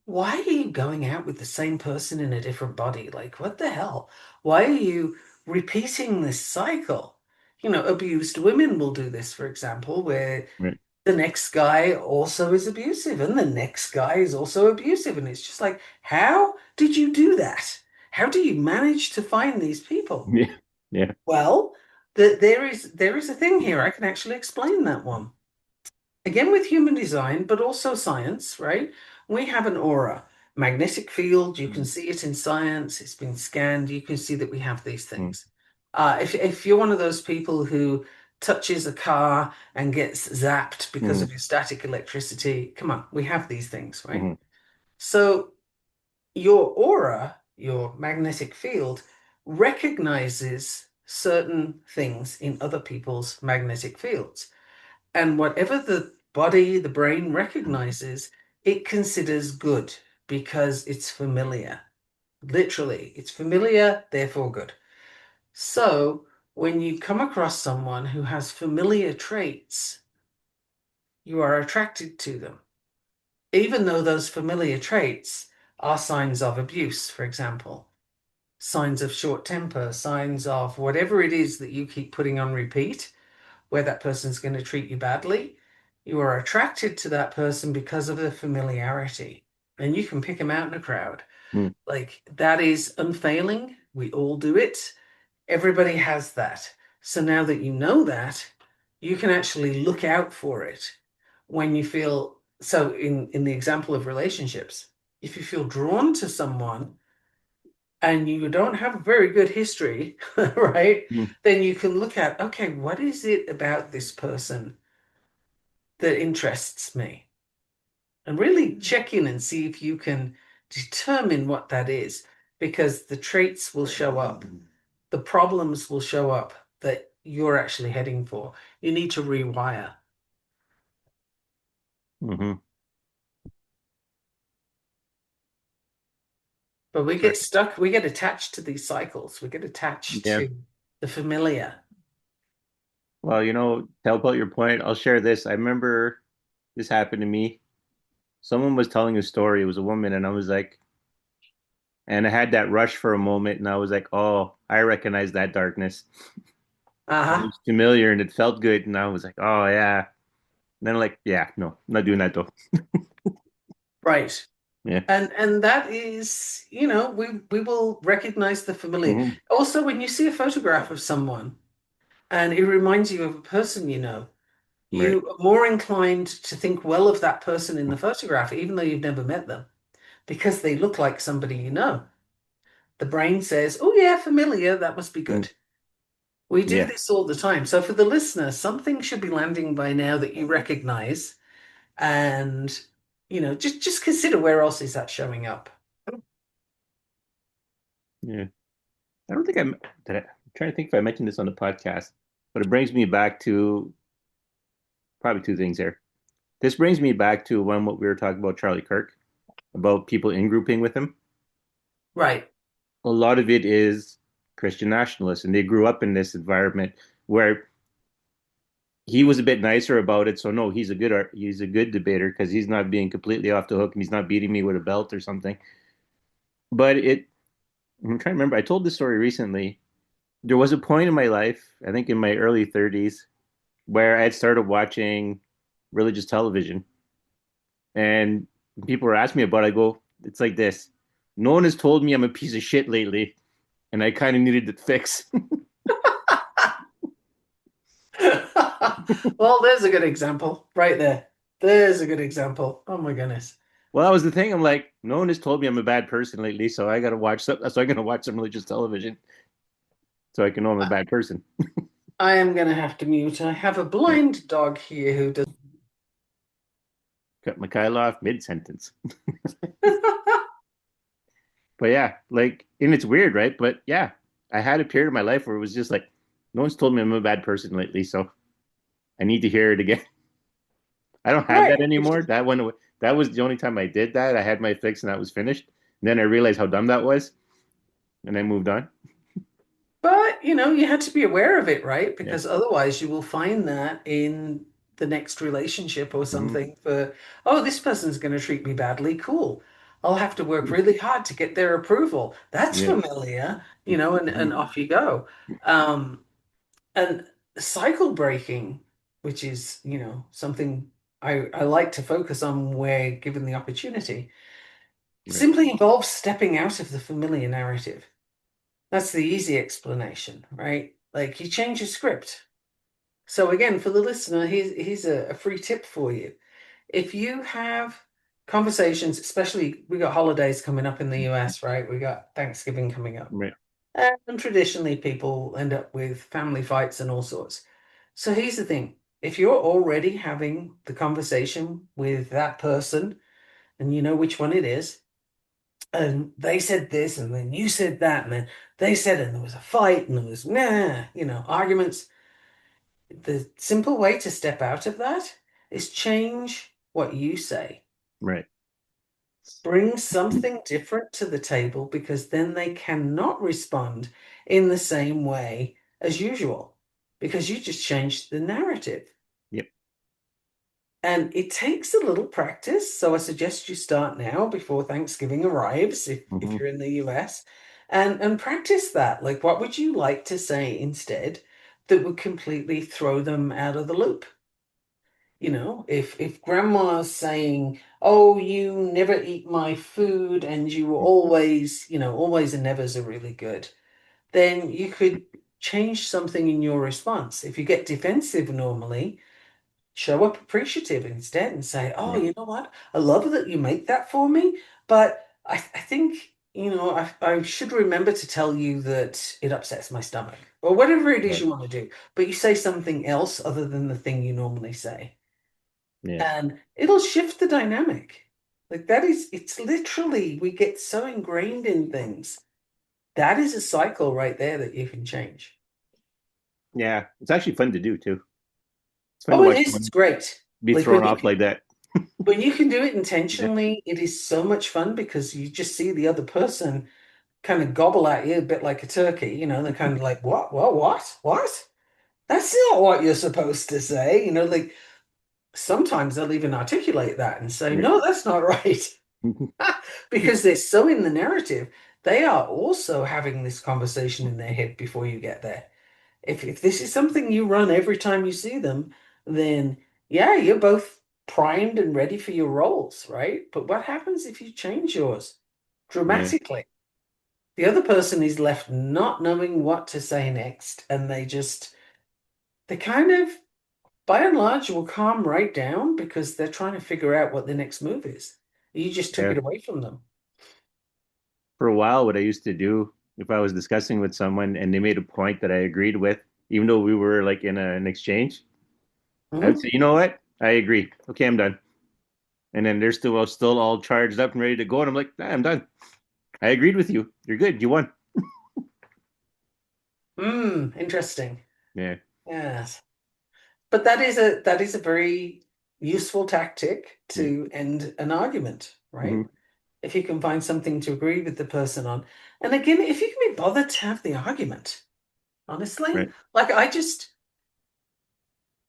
Speaker 2: why are you going out with the same person in a different body? Like, what the hell? Why are you repeating this cycle? Abused women will do this, for example, where
Speaker 1: Right.
Speaker 2: the next guy also is abusive, and the next guy is also abusive. And it's just like, how did you do that? How do you manage to find these people?
Speaker 1: Yeah. Yeah.
Speaker 2: Well, there is a thing here. I can actually explain that one. Again with human design, but also science, right? We have an aura, magnetic field. You can see it in science. It's been scanned. You can see that we have these
Speaker 1: Mm-hmm.
Speaker 2: things. If you're one of those people who touches a car and gets zapped because
Speaker 1: Mm-hmm.
Speaker 2: of your static electricity, come on, we have these things, right?
Speaker 1: Mm-hmm.
Speaker 2: So your aura, your magnetic field, recognizes certain things in other people's magnetic fields. And whatever the body, the brain recognizes, it considers good because it's familiar. Literally, it's familiar, therefore good. So when you come across someone who has familiar traits, you are attracted to them, even though those familiar traits are signs of abuse, for example, signs of short temper, signs of whatever it is that you keep putting on repeat where that person's going to treat you badly, you are attracted to that person because of the familiarity. And you can pick them out in a crowd.
Speaker 1: Mm-hmm.
Speaker 2: Like that is unfailing. We all do it. Everybody has that. So now that you know that, you can actually look out for it when you feel so in the example of relationships, if you feel drawn to someone, and you don't have a very good history, right?
Speaker 1: Mm.
Speaker 2: Then you can look at, okay, what is it about this person that interests me? And really check in and see if you can determine what that is, because the traits will show up, the problems will show up that you're actually heading for. You need to rewire.
Speaker 1: Hmm.
Speaker 2: But we
Speaker 1: Right.
Speaker 2: get stuck, we get attached to these cycles, we get attached
Speaker 1: Yeah.
Speaker 2: to the familiar.
Speaker 1: Well, to help out your point, I'll share this. I remember this happened to me. Someone was telling a story. It was a woman, and I was like, and I had that rush for a moment, and I was like, oh, I recognize that darkness. It
Speaker 2: Uh-huh.
Speaker 1: was familiar, and it felt good, and I was like, oh yeah. And then like, yeah, no, I'm not doing that though.
Speaker 2: Right.
Speaker 1: Yeah.
Speaker 2: And that is, we will recognize the familiar.
Speaker 1: Hmm.
Speaker 2: Also, when you see a photograph of someone and it reminds you of a person you know,
Speaker 1: Right.
Speaker 2: you are more inclined to think well of that person in the photograph, even though you've never met them, because they look like somebody you know. The brain says, oh, yeah, familiar, that must be
Speaker 1: Mm.
Speaker 2: good. We do
Speaker 1: Yeah.
Speaker 2: this all the time. So for the listener, something should be landing by now that you recognize, and just consider where else is that showing up.
Speaker 1: Yeah. I don't think I'm trying to think if I mentioned this on the podcast, but it brings me back to probably two things here. This brings me back to when what we were talking about Charlie Kirk, about people in grouping with him.
Speaker 2: Right.
Speaker 1: A lot of it is Christian nationalists, and they grew up in this environment where he was a bit nicer about it. So no, he's a good debater because he's not being completely off the hook and he's not beating me with a belt or something. But I'm trying to remember. I told this story recently. There was a point in my life, I think in my early 30s, where I had started watching religious television, and people were asking me about it. I go, it's like this. No one has told me I'm a piece of shit lately, and I kind of needed it fixed.
Speaker 2: Well, there's a good example right there. There's a good example. Oh my goodness.
Speaker 1: Well, that was the thing. I'm like, no one has told me I'm a bad person lately, so I got to watch some. So I'm gonna watch some religious television so I can know I'm a
Speaker 2: I
Speaker 1: bad person.
Speaker 2: I am going to have to mute. I have a
Speaker 1: Yeah.
Speaker 2: blind dog here who does.
Speaker 1: Cut Michaela off mid sentence. But yeah, like, and it's weird, right? But yeah, I had a period of my life where it was just like, no one's told me I'm a bad person lately, so I need to hear it again. I don't have
Speaker 2: Right.
Speaker 1: that anymore. That was the only time I did that. I had my fix and that was finished. And then I realized how dumb that was, and I moved on.
Speaker 2: But, you had to be aware of it, right?
Speaker 1: Yeah.
Speaker 2: Because otherwise you will find that in the next relationship or
Speaker 1: Hmm.
Speaker 2: something for, oh, this person's going to treat me badly. Cool. I'll have to work really hard to get their approval. That's
Speaker 1: Yeah.
Speaker 2: familiar, and
Speaker 1: Hmm.
Speaker 2: off you go. Um, and cycle breaking, which is, something I like to focus on where given the opportunity,
Speaker 1: Right.
Speaker 2: simply involves stepping out of the familiar narrative. That's the easy explanation, right? Like you change your script. So again, for the listener, here's a free tip for you. If you have conversations, especially we got holidays coming up in the US, right? We got Thanksgiving coming up.
Speaker 1: Right.
Speaker 2: And traditionally people end up with family fights and all sorts. So here's the thing. If you're already having the conversation with that person and you know which one it is, and they said this, and then you said that, and then they said, and there was a fight, and there was arguments. The simple way to step out of that is change what you say.
Speaker 1: Right.
Speaker 2: Bring something different to the table because then they cannot respond in the same way as usual because you just changed the narrative.
Speaker 1: Yep.
Speaker 2: And it takes a little practice. So I suggest you start now before Thanksgiving arrives, if
Speaker 1: Hmm.
Speaker 2: you're in the US, and practice that. Like, what would you like to say instead that would completely throw them out of the loop? If grandma's saying, "Oh, you never eat my food and you always, always and nevers are really good," then you could change something in your response. If you get defensive normally, show up appreciative instead and say, "Oh,
Speaker 1: Right.
Speaker 2: you know what? I love that you make that for me, but I think." I should remember to tell you that it upsets my stomach, or whatever it is
Speaker 1: Right.
Speaker 2: you want to do. But you say something else other than the thing you normally say,
Speaker 1: Yeah.
Speaker 2: and it'll shift the dynamic. Like that is, it's literally, we get so ingrained in things. That is a cycle right there that you can change.
Speaker 1: Yeah. It's actually fun to do too. It's fun to
Speaker 2: Oh, it
Speaker 1: watch
Speaker 2: is. It's
Speaker 1: someone
Speaker 2: great.
Speaker 1: be
Speaker 2: Like
Speaker 1: thrown off like that.
Speaker 2: when you can do it
Speaker 1: Yeah.
Speaker 2: intentionally, it is so much fun because you just see the other person kind of gobble at you a bit like a turkey. They're kind of like, what, what? That's not what you're supposed to say. Like sometimes they'll even articulate that and say,
Speaker 1: Yeah.
Speaker 2: no, that's not right. Because they're so in the narrative, they are also having this conversation in their head before you get there. If this is something you run every time you see them, then yeah, you're both primed and ready for your roles, right? But what happens if you change yours
Speaker 1: Yeah.
Speaker 2: dramatically? The other person is left not knowing what to say next, and they kind of, by and large, will calm right down because they're trying to figure out what the next move is. You just took
Speaker 1: Yeah.
Speaker 2: it away from them.
Speaker 1: For a while, what I used to do if I was discussing with someone and they made a point that I agreed with, even though we were like in an exchange, I would
Speaker 2: Mhm.
Speaker 1: say, you know what? I agree. Okay, I'm done. And then they're still all charged up and ready to go. And I'm like, nah, I'm done. I agreed with you. You're good. You won.
Speaker 2: Interesting.
Speaker 1: Yeah.
Speaker 2: Yes. But that is a very useful tactic
Speaker 1: Yeah.
Speaker 2: to end an argument,
Speaker 1: Hmm.
Speaker 2: right? If you can find something to agree with the person on. And again, if you can be bothered to have the argument, honestly,
Speaker 1: Right.
Speaker 2: like I just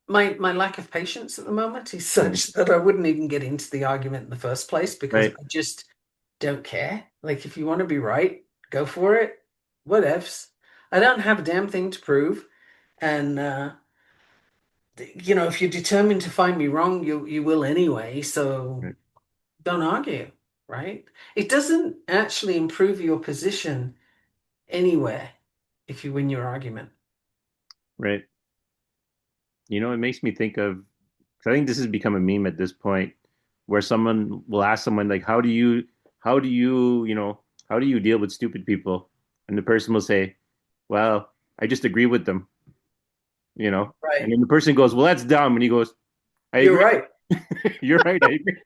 Speaker 2: my lack of patience at the moment is
Speaker 1: Mm.
Speaker 2: such that I wouldn't even get into the argument in the first place because
Speaker 1: Right.
Speaker 2: I just don't care. Like if you want to be right, go for it. Whatevs. I don't have a damn thing to prove. And if you're determined to find me wrong, you will anyway. So
Speaker 1: Right.
Speaker 2: don't argue, right? It doesn't actually improve your position anywhere if you win your argument.
Speaker 1: Right. It makes me think of, 'cause I think this has become a meme at this point, where someone will ask someone like, how do you, how do you deal with stupid people? And the person will say, well, I just agree with them, And
Speaker 2: Right.
Speaker 1: then the person goes, well, that's dumb. And he goes, I
Speaker 2: You're
Speaker 1: agree.
Speaker 2: right.
Speaker 1: You're right. I agree.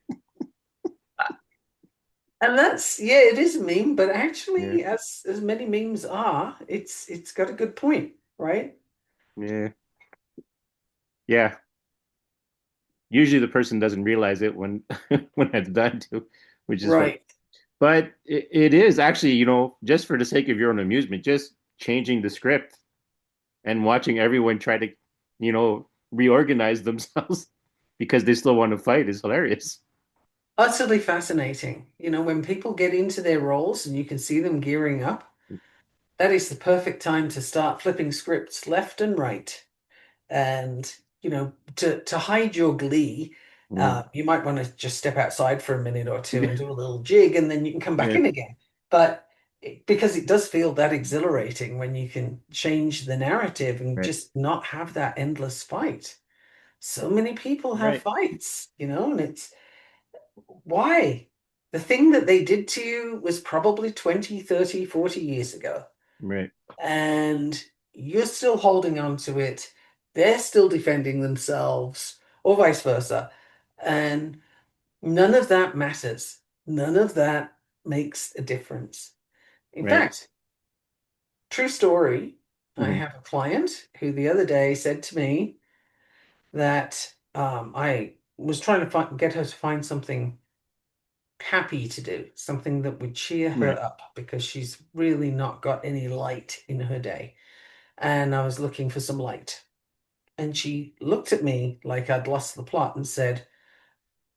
Speaker 2: And that's, yeah, it is a meme, but
Speaker 1: Yeah.
Speaker 2: actually, as many memes are, it's got a good point, right?
Speaker 1: Yeah. Yeah. Usually the person doesn't realize it when when it's done too, which is funny.
Speaker 2: Right.
Speaker 1: But it is actually, just for the sake of your own amusement, just changing the script and watching everyone try to, reorganize themselves because they still want to fight is hilarious.
Speaker 2: Utterly fascinating. When people get into their roles and you can see them gearing up, that is the perfect time to start flipping scripts left and right. And to hide your glee,
Speaker 1: Mm.
Speaker 2: you might want to just step outside for a minute or two and do a little jig, and then you can come back
Speaker 1: Yeah,
Speaker 2: in again. But because it does feel that exhilarating when you can change the narrative and
Speaker 1: right,
Speaker 2: just not have that endless fight. So many people have
Speaker 1: right,
Speaker 2: fights, and it's why? The thing that they did to you was probably 20, 30, 40 years ago,
Speaker 1: right,
Speaker 2: and you're still holding on to it. They're still defending themselves, or vice versa. And none of that matters. None of that makes a difference. In
Speaker 1: right.
Speaker 2: fact, true story, I
Speaker 1: Hmm.
Speaker 2: have a client who the other day said to me that I was trying to get her to find something happy to do, something that would cheer her
Speaker 1: Right.
Speaker 2: up because she's really not got any light in her day. And I was looking for some light. And she looked at me like I'd lost the plot and said,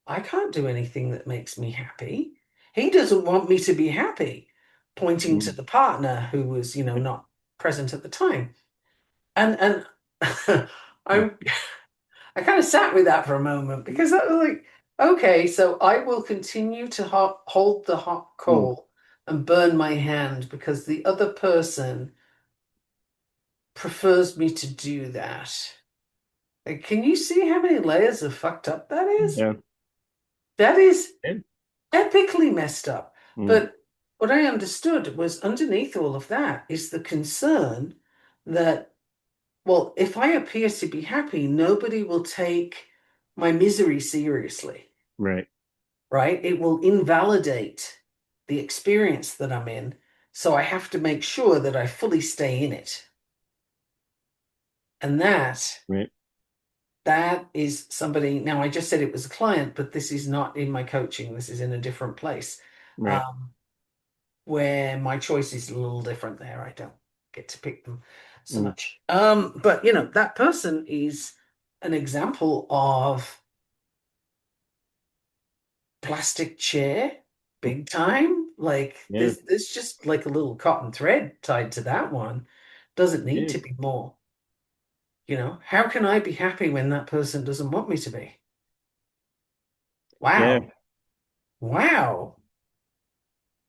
Speaker 2: I can't do anything that makes me happy. He doesn't want me to be happy, pointing to
Speaker 1: Mm.
Speaker 2: the partner who was, not present at the time. And
Speaker 1: Yeah.
Speaker 2: I'm I kind of sat with that for a moment because I was like, okay, so I will continue to hold the hot
Speaker 1: Mm.
Speaker 2: coal and burn my hand because the other person prefers me to do that. Like, can you see how many layers of fucked up that is?
Speaker 1: Yeah.
Speaker 2: That is
Speaker 1: Yeah.
Speaker 2: epically messed up.
Speaker 1: Mm.
Speaker 2: But what I understood was underneath all of that is the concern that, well, if I appear to be happy, nobody will take my misery seriously,
Speaker 1: Right.
Speaker 2: right? It will invalidate the experience that I'm in. So I have to make sure that I fully stay in it. And
Speaker 1: Right.
Speaker 2: that is somebody, now I just said it was a client, but this is not in my coaching. This is in a different place.
Speaker 1: Right.
Speaker 2: Um, where my choice is a little different there. I don't get to pick them so
Speaker 1: Mm.
Speaker 2: much. But that person is an example of plastic chair, big time. Like
Speaker 1: Yeah.
Speaker 2: there's just like a little cotton thread tied to that one. Doesn't need
Speaker 1: Yeah.
Speaker 2: to be more. How can I be happy when that person doesn't want me to be?
Speaker 1: Yeah.
Speaker 2: Wow. Wow.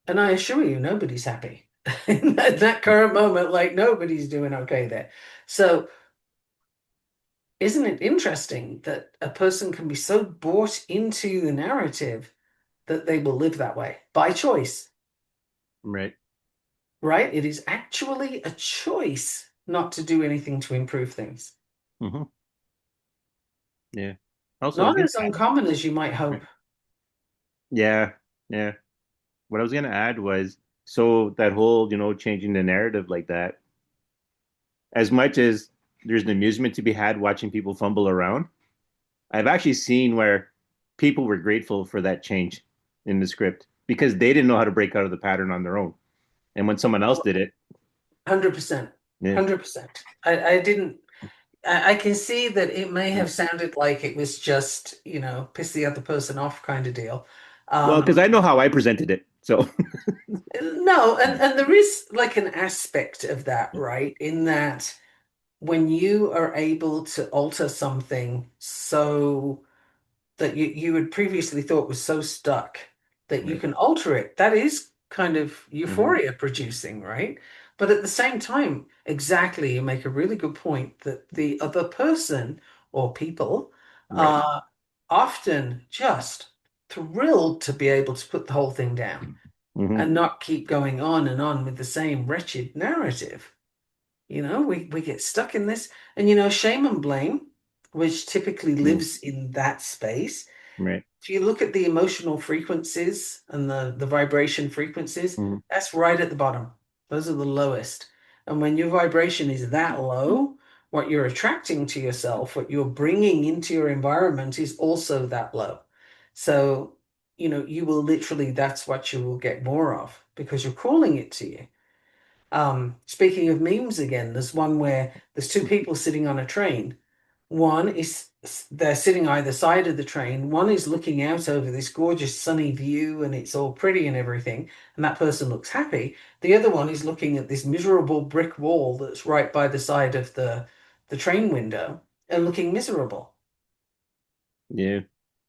Speaker 2: And I assure you, nobody's happy. In that current moment, like nobody's doing okay there. So isn't it interesting that a person can be so bought into the narrative that they will live that way by choice,
Speaker 1: Right.
Speaker 2: right? It is actually a choice not to do anything to improve things.
Speaker 1: Hmm. Yeah. Also, I was
Speaker 2: Not
Speaker 1: gonna
Speaker 2: as
Speaker 1: add.
Speaker 2: uncommon as you might hope.
Speaker 1: Right. Yeah. Yeah. What I was gonna add was, so that whole, changing the narrative like that, as much as there's an amusement to be had watching people fumble around, I've actually seen where people were grateful for that change in the script because they didn't know how to break out of the pattern on their own. And when someone else did it,
Speaker 2: 100%.
Speaker 1: yeah.
Speaker 2: 100%. I didn't, I can see that it may
Speaker 1: Yeah.
Speaker 2: have sounded like it was just, piss the other person off kind of deal.
Speaker 1: Well, because
Speaker 2: Um,
Speaker 1: I know how I presented it. So,
Speaker 2: no, and there is like an aspect of that, right? In that when you are able to alter something so that you had previously thought was so stuck that you
Speaker 1: right.
Speaker 2: can alter it, that is kind of
Speaker 1: Hmm.
Speaker 2: euphoria producing, right? But at the same time, exactly, you make a really good point that the other person or people
Speaker 1: Right.
Speaker 2: are often just thrilled to be able to put the whole thing down
Speaker 1: Hmm.
Speaker 2: and not keep going on and on with the same wretched narrative. We get stuck in this. And shame and blame, which typically
Speaker 1: Hmm.
Speaker 2: lives in that space.
Speaker 1: Right.
Speaker 2: If you look at the emotional frequencies and the vibration frequencies,
Speaker 1: Hmm.
Speaker 2: that's right at the bottom. Those are the lowest. And when your vibration is that low, what you're attracting to yourself, what you're bringing into your environment is also that low. So, you will literally, that's what you will get more of because you're calling it to you. Speaking of memes again, there's one where there's two people sitting on a train. One is they're sitting either side of the train. One is looking out over this gorgeous sunny view and it's all pretty and everything, and that person looks happy. The other one is looking at this miserable brick wall that's right by the side of the train window and looking miserable.
Speaker 1: Yeah.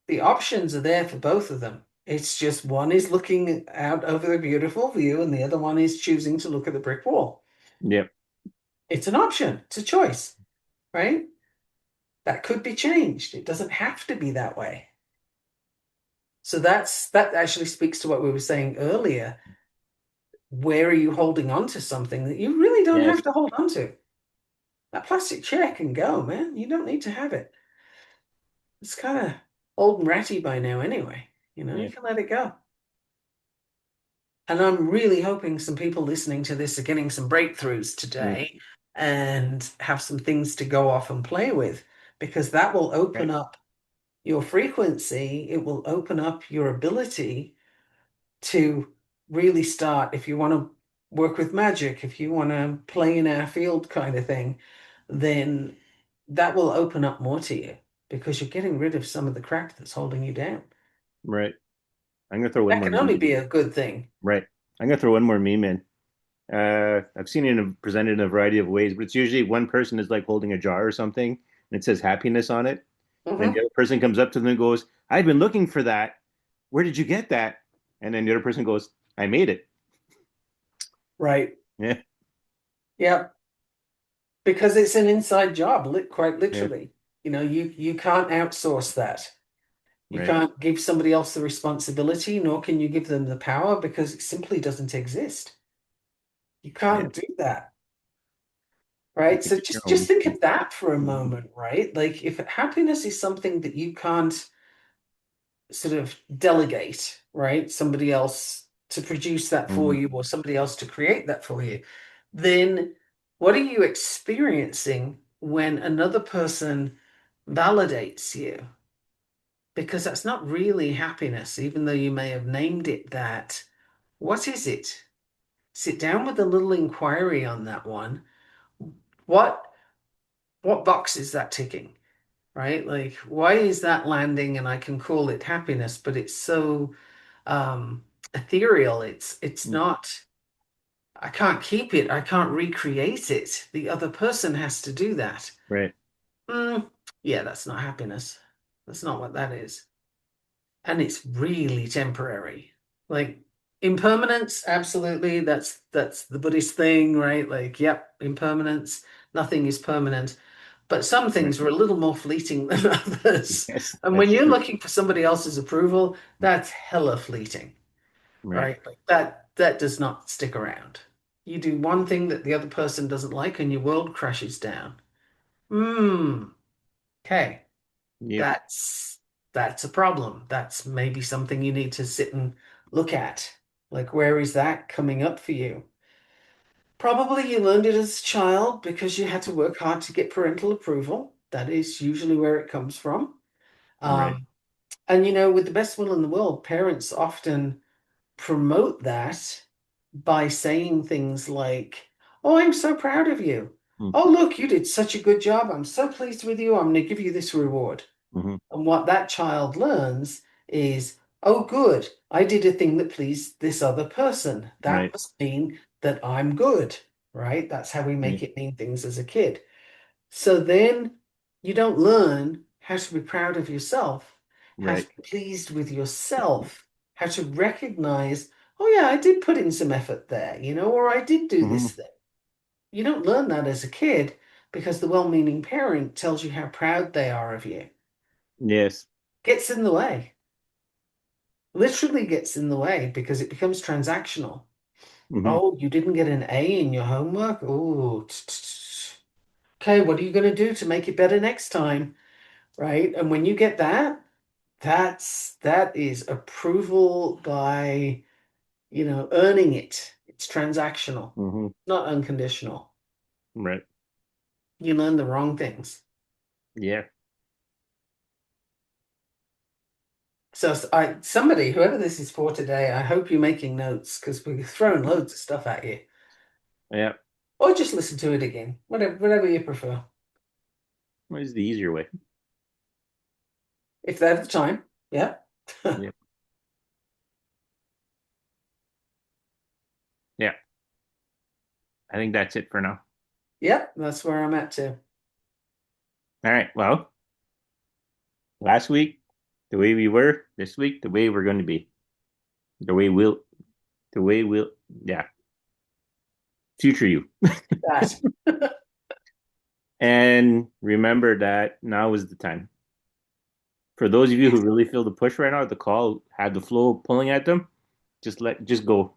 Speaker 2: The options are there for both of them. It's just one is looking out over the beautiful view and the other one is choosing to look at the brick wall.
Speaker 1: Yep.
Speaker 2: It's an option, it's a choice, right? That could be changed. It doesn't have to be that way. So that actually speaks to what we were saying earlier. Where are you holding on to something that you really don't
Speaker 1: Yes.
Speaker 2: have to hold on to? That plastic chair can go, man. You don't need to have it. It's kind of old and ratty by now anyway. You
Speaker 1: Yeah.
Speaker 2: can let it go. And I'm really hoping some people listening to this are getting some breakthroughs
Speaker 1: Mm.
Speaker 2: today and have some things to go off and play with because that will open
Speaker 1: Right.
Speaker 2: up your frequency, it will open up your ability to really start, if you want to work with magic, if you want to play in our field kind of thing, then that will open up more to you because you're getting rid of some of the crap that's holding you down.
Speaker 1: Right. I'm gonna throw one
Speaker 2: That
Speaker 1: more
Speaker 2: can
Speaker 1: meme
Speaker 2: only
Speaker 1: in.
Speaker 2: be a good thing.
Speaker 1: Right. I'm gonna throw one more meme in. I've seen it presented in a variety of ways, but it's usually one person is like holding a jar or something, and it says happiness on it. And then the
Speaker 2: Hmm.
Speaker 1: other person comes up to them and goes, "I've been looking for that. Where did you get that?" And then the other person goes, "I made it."
Speaker 2: Right.
Speaker 1: Yeah.
Speaker 2: Yep. Because it's an inside job, quite
Speaker 1: Yeah.
Speaker 2: literally. You can't outsource that. You
Speaker 1: Right.
Speaker 2: can't give somebody else the responsibility, nor can you give them the power because it simply doesn't exist. You
Speaker 1: Yeah.
Speaker 2: can't do that,
Speaker 1: Keep
Speaker 2: right?
Speaker 1: it
Speaker 2: So
Speaker 1: your
Speaker 2: just
Speaker 1: own.
Speaker 2: think of that for a
Speaker 1: Mhm.
Speaker 2: moment, right? Like if happiness is something that you can't sort of delegate, right? Somebody else to produce that for
Speaker 1: Mhm.
Speaker 2: you or somebody else to create that for you, then what are you experiencing when another person validates you? Because that's not really happiness, even though you may have named it that. What is it? Sit down with a little inquiry on that one. What what box is that ticking? Right? Like, why is that landing? And I can call it happiness, but it's so ethereal. It's
Speaker 1: Mm.
Speaker 2: not. I can't keep it. I can't recreate it. The other person has to do that.
Speaker 1: Right.
Speaker 2: Mm, yeah, that's not happiness. That's not what that is. And it's really temporary. Like impermanence, absolutely. That's the Buddhist thing, right? Like, yep, impermanence. Nothing is permanent. But some
Speaker 1: Right.
Speaker 2: things are a little more fleeting than others.
Speaker 1: Yes,
Speaker 2: And when
Speaker 1: that's
Speaker 2: you're
Speaker 1: true.
Speaker 2: looking for somebody else's approval, that's hella fleeting,
Speaker 1: Right.
Speaker 2: right? Like that does not stick around. You do one thing that the other person doesn't like and your world crashes down. Hmm. Okay.
Speaker 1: Yep.
Speaker 2: That's that's a problem. That's maybe something you need to sit and look at. Like where is that coming up for you? Probably you learned it as a child because you had to work hard to get parental approval. That is usually where it comes from.
Speaker 1: Right.
Speaker 2: Um, and with the best will in the world, parents often promote that by saying things like, "Oh, I'm so proud of you.
Speaker 1: Mm.
Speaker 2: Oh, look, you did such a good job. I'm so pleased with you. I'm going to give you this reward."
Speaker 1: Mhm.
Speaker 2: And what that child learns is, "Oh, good, I did a thing that pleased this other person. That
Speaker 1: Right.
Speaker 2: must mean that I'm good," right? That's how we make
Speaker 1: Yeah.
Speaker 2: it mean things as a kid. So then you don't learn how to be proud of yourself, how to
Speaker 1: Right.
Speaker 2: be pleased with yourself, how to recognize, "Oh, yeah, I did put in some effort there, or I did do
Speaker 1: Mhm.
Speaker 2: this thing." You don't learn that as a kid because the well-meaning parent tells you how proud they are of you.
Speaker 1: Yes.
Speaker 2: Gets in the way, literally gets in the way because it becomes transactional.
Speaker 1: Mhm.
Speaker 2: Oh, you didn't get an A in your homework? Oh, okay, what are you going to do to make it better next time? Right? And when you get that, that is approval by, earning it. It's transactional,
Speaker 1: Mhm.
Speaker 2: not unconditional.
Speaker 1: Right.
Speaker 2: You learn the wrong things.
Speaker 1: Yeah.
Speaker 2: So somebody, whoever this is for today, I hope you're making notes because we're throwing loads of stuff at you.
Speaker 1: Yeah.
Speaker 2: Or just listen to it again, whatever you prefer.
Speaker 1: What is the easier way?
Speaker 2: If they have the time. Yeah.
Speaker 1: Yeah. Yeah. I think that's it for now.
Speaker 2: Yep, that's where I'm at too.
Speaker 1: All right. Well, last week, the way we were, this week, the way we're going to be. The way we'll, the way we'll, yeah. Future you.
Speaker 2: That.
Speaker 1: And remember that now is the time. For those of you who really feel the push right now, the call had the flow pulling at them, just go.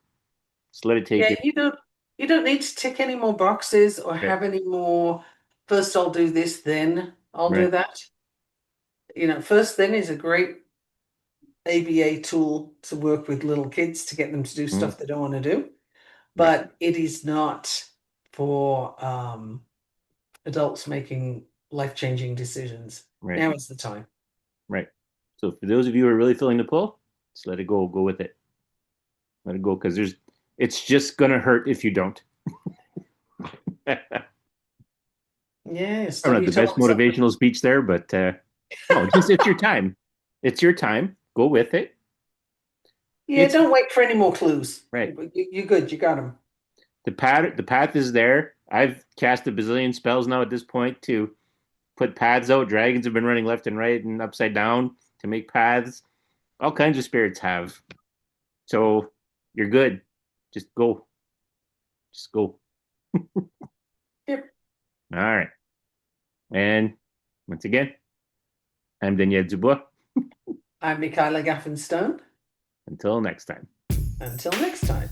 Speaker 1: Just let it take
Speaker 2: Yeah,
Speaker 1: you.
Speaker 2: you don't need to tick any more boxes or
Speaker 1: Right.
Speaker 2: have any more first I'll do this, then I'll do
Speaker 1: Right.
Speaker 2: that. First then is a great ABA tool to work with little kids to get them to do
Speaker 1: Mhm.
Speaker 2: stuff they don't want to do,
Speaker 1: Right.
Speaker 2: but it is not for adults making life-changing decisions.
Speaker 1: Right.
Speaker 2: Now is the time.
Speaker 1: Right. So for those of you who are really feeling the pull, just let it go. Go with it. Let it go because it's just gonna hurt if you don't. I
Speaker 2: Yeah,
Speaker 1: don't
Speaker 2: stub
Speaker 1: know
Speaker 2: your
Speaker 1: the
Speaker 2: toe
Speaker 1: best
Speaker 2: on something.
Speaker 1: motivational speech there, but no, it's your time. It's your time. Go with it.
Speaker 2: Yeah,
Speaker 1: It's
Speaker 2: don't wait for any more clues.
Speaker 1: right.
Speaker 2: You're good. You got them.
Speaker 1: The path is there. I've cast a bazillion spells now at this point to put paths out. Dragons have been running left and right and upside down to make paths. All kinds of spirits have. So you're good. Just go. Just go.
Speaker 2: Yep.
Speaker 1: All right. And once again, I'm Daniel Dubois.
Speaker 2: I'm Michaela Gaffinstone.
Speaker 1: Until next time.
Speaker 2: Until next time.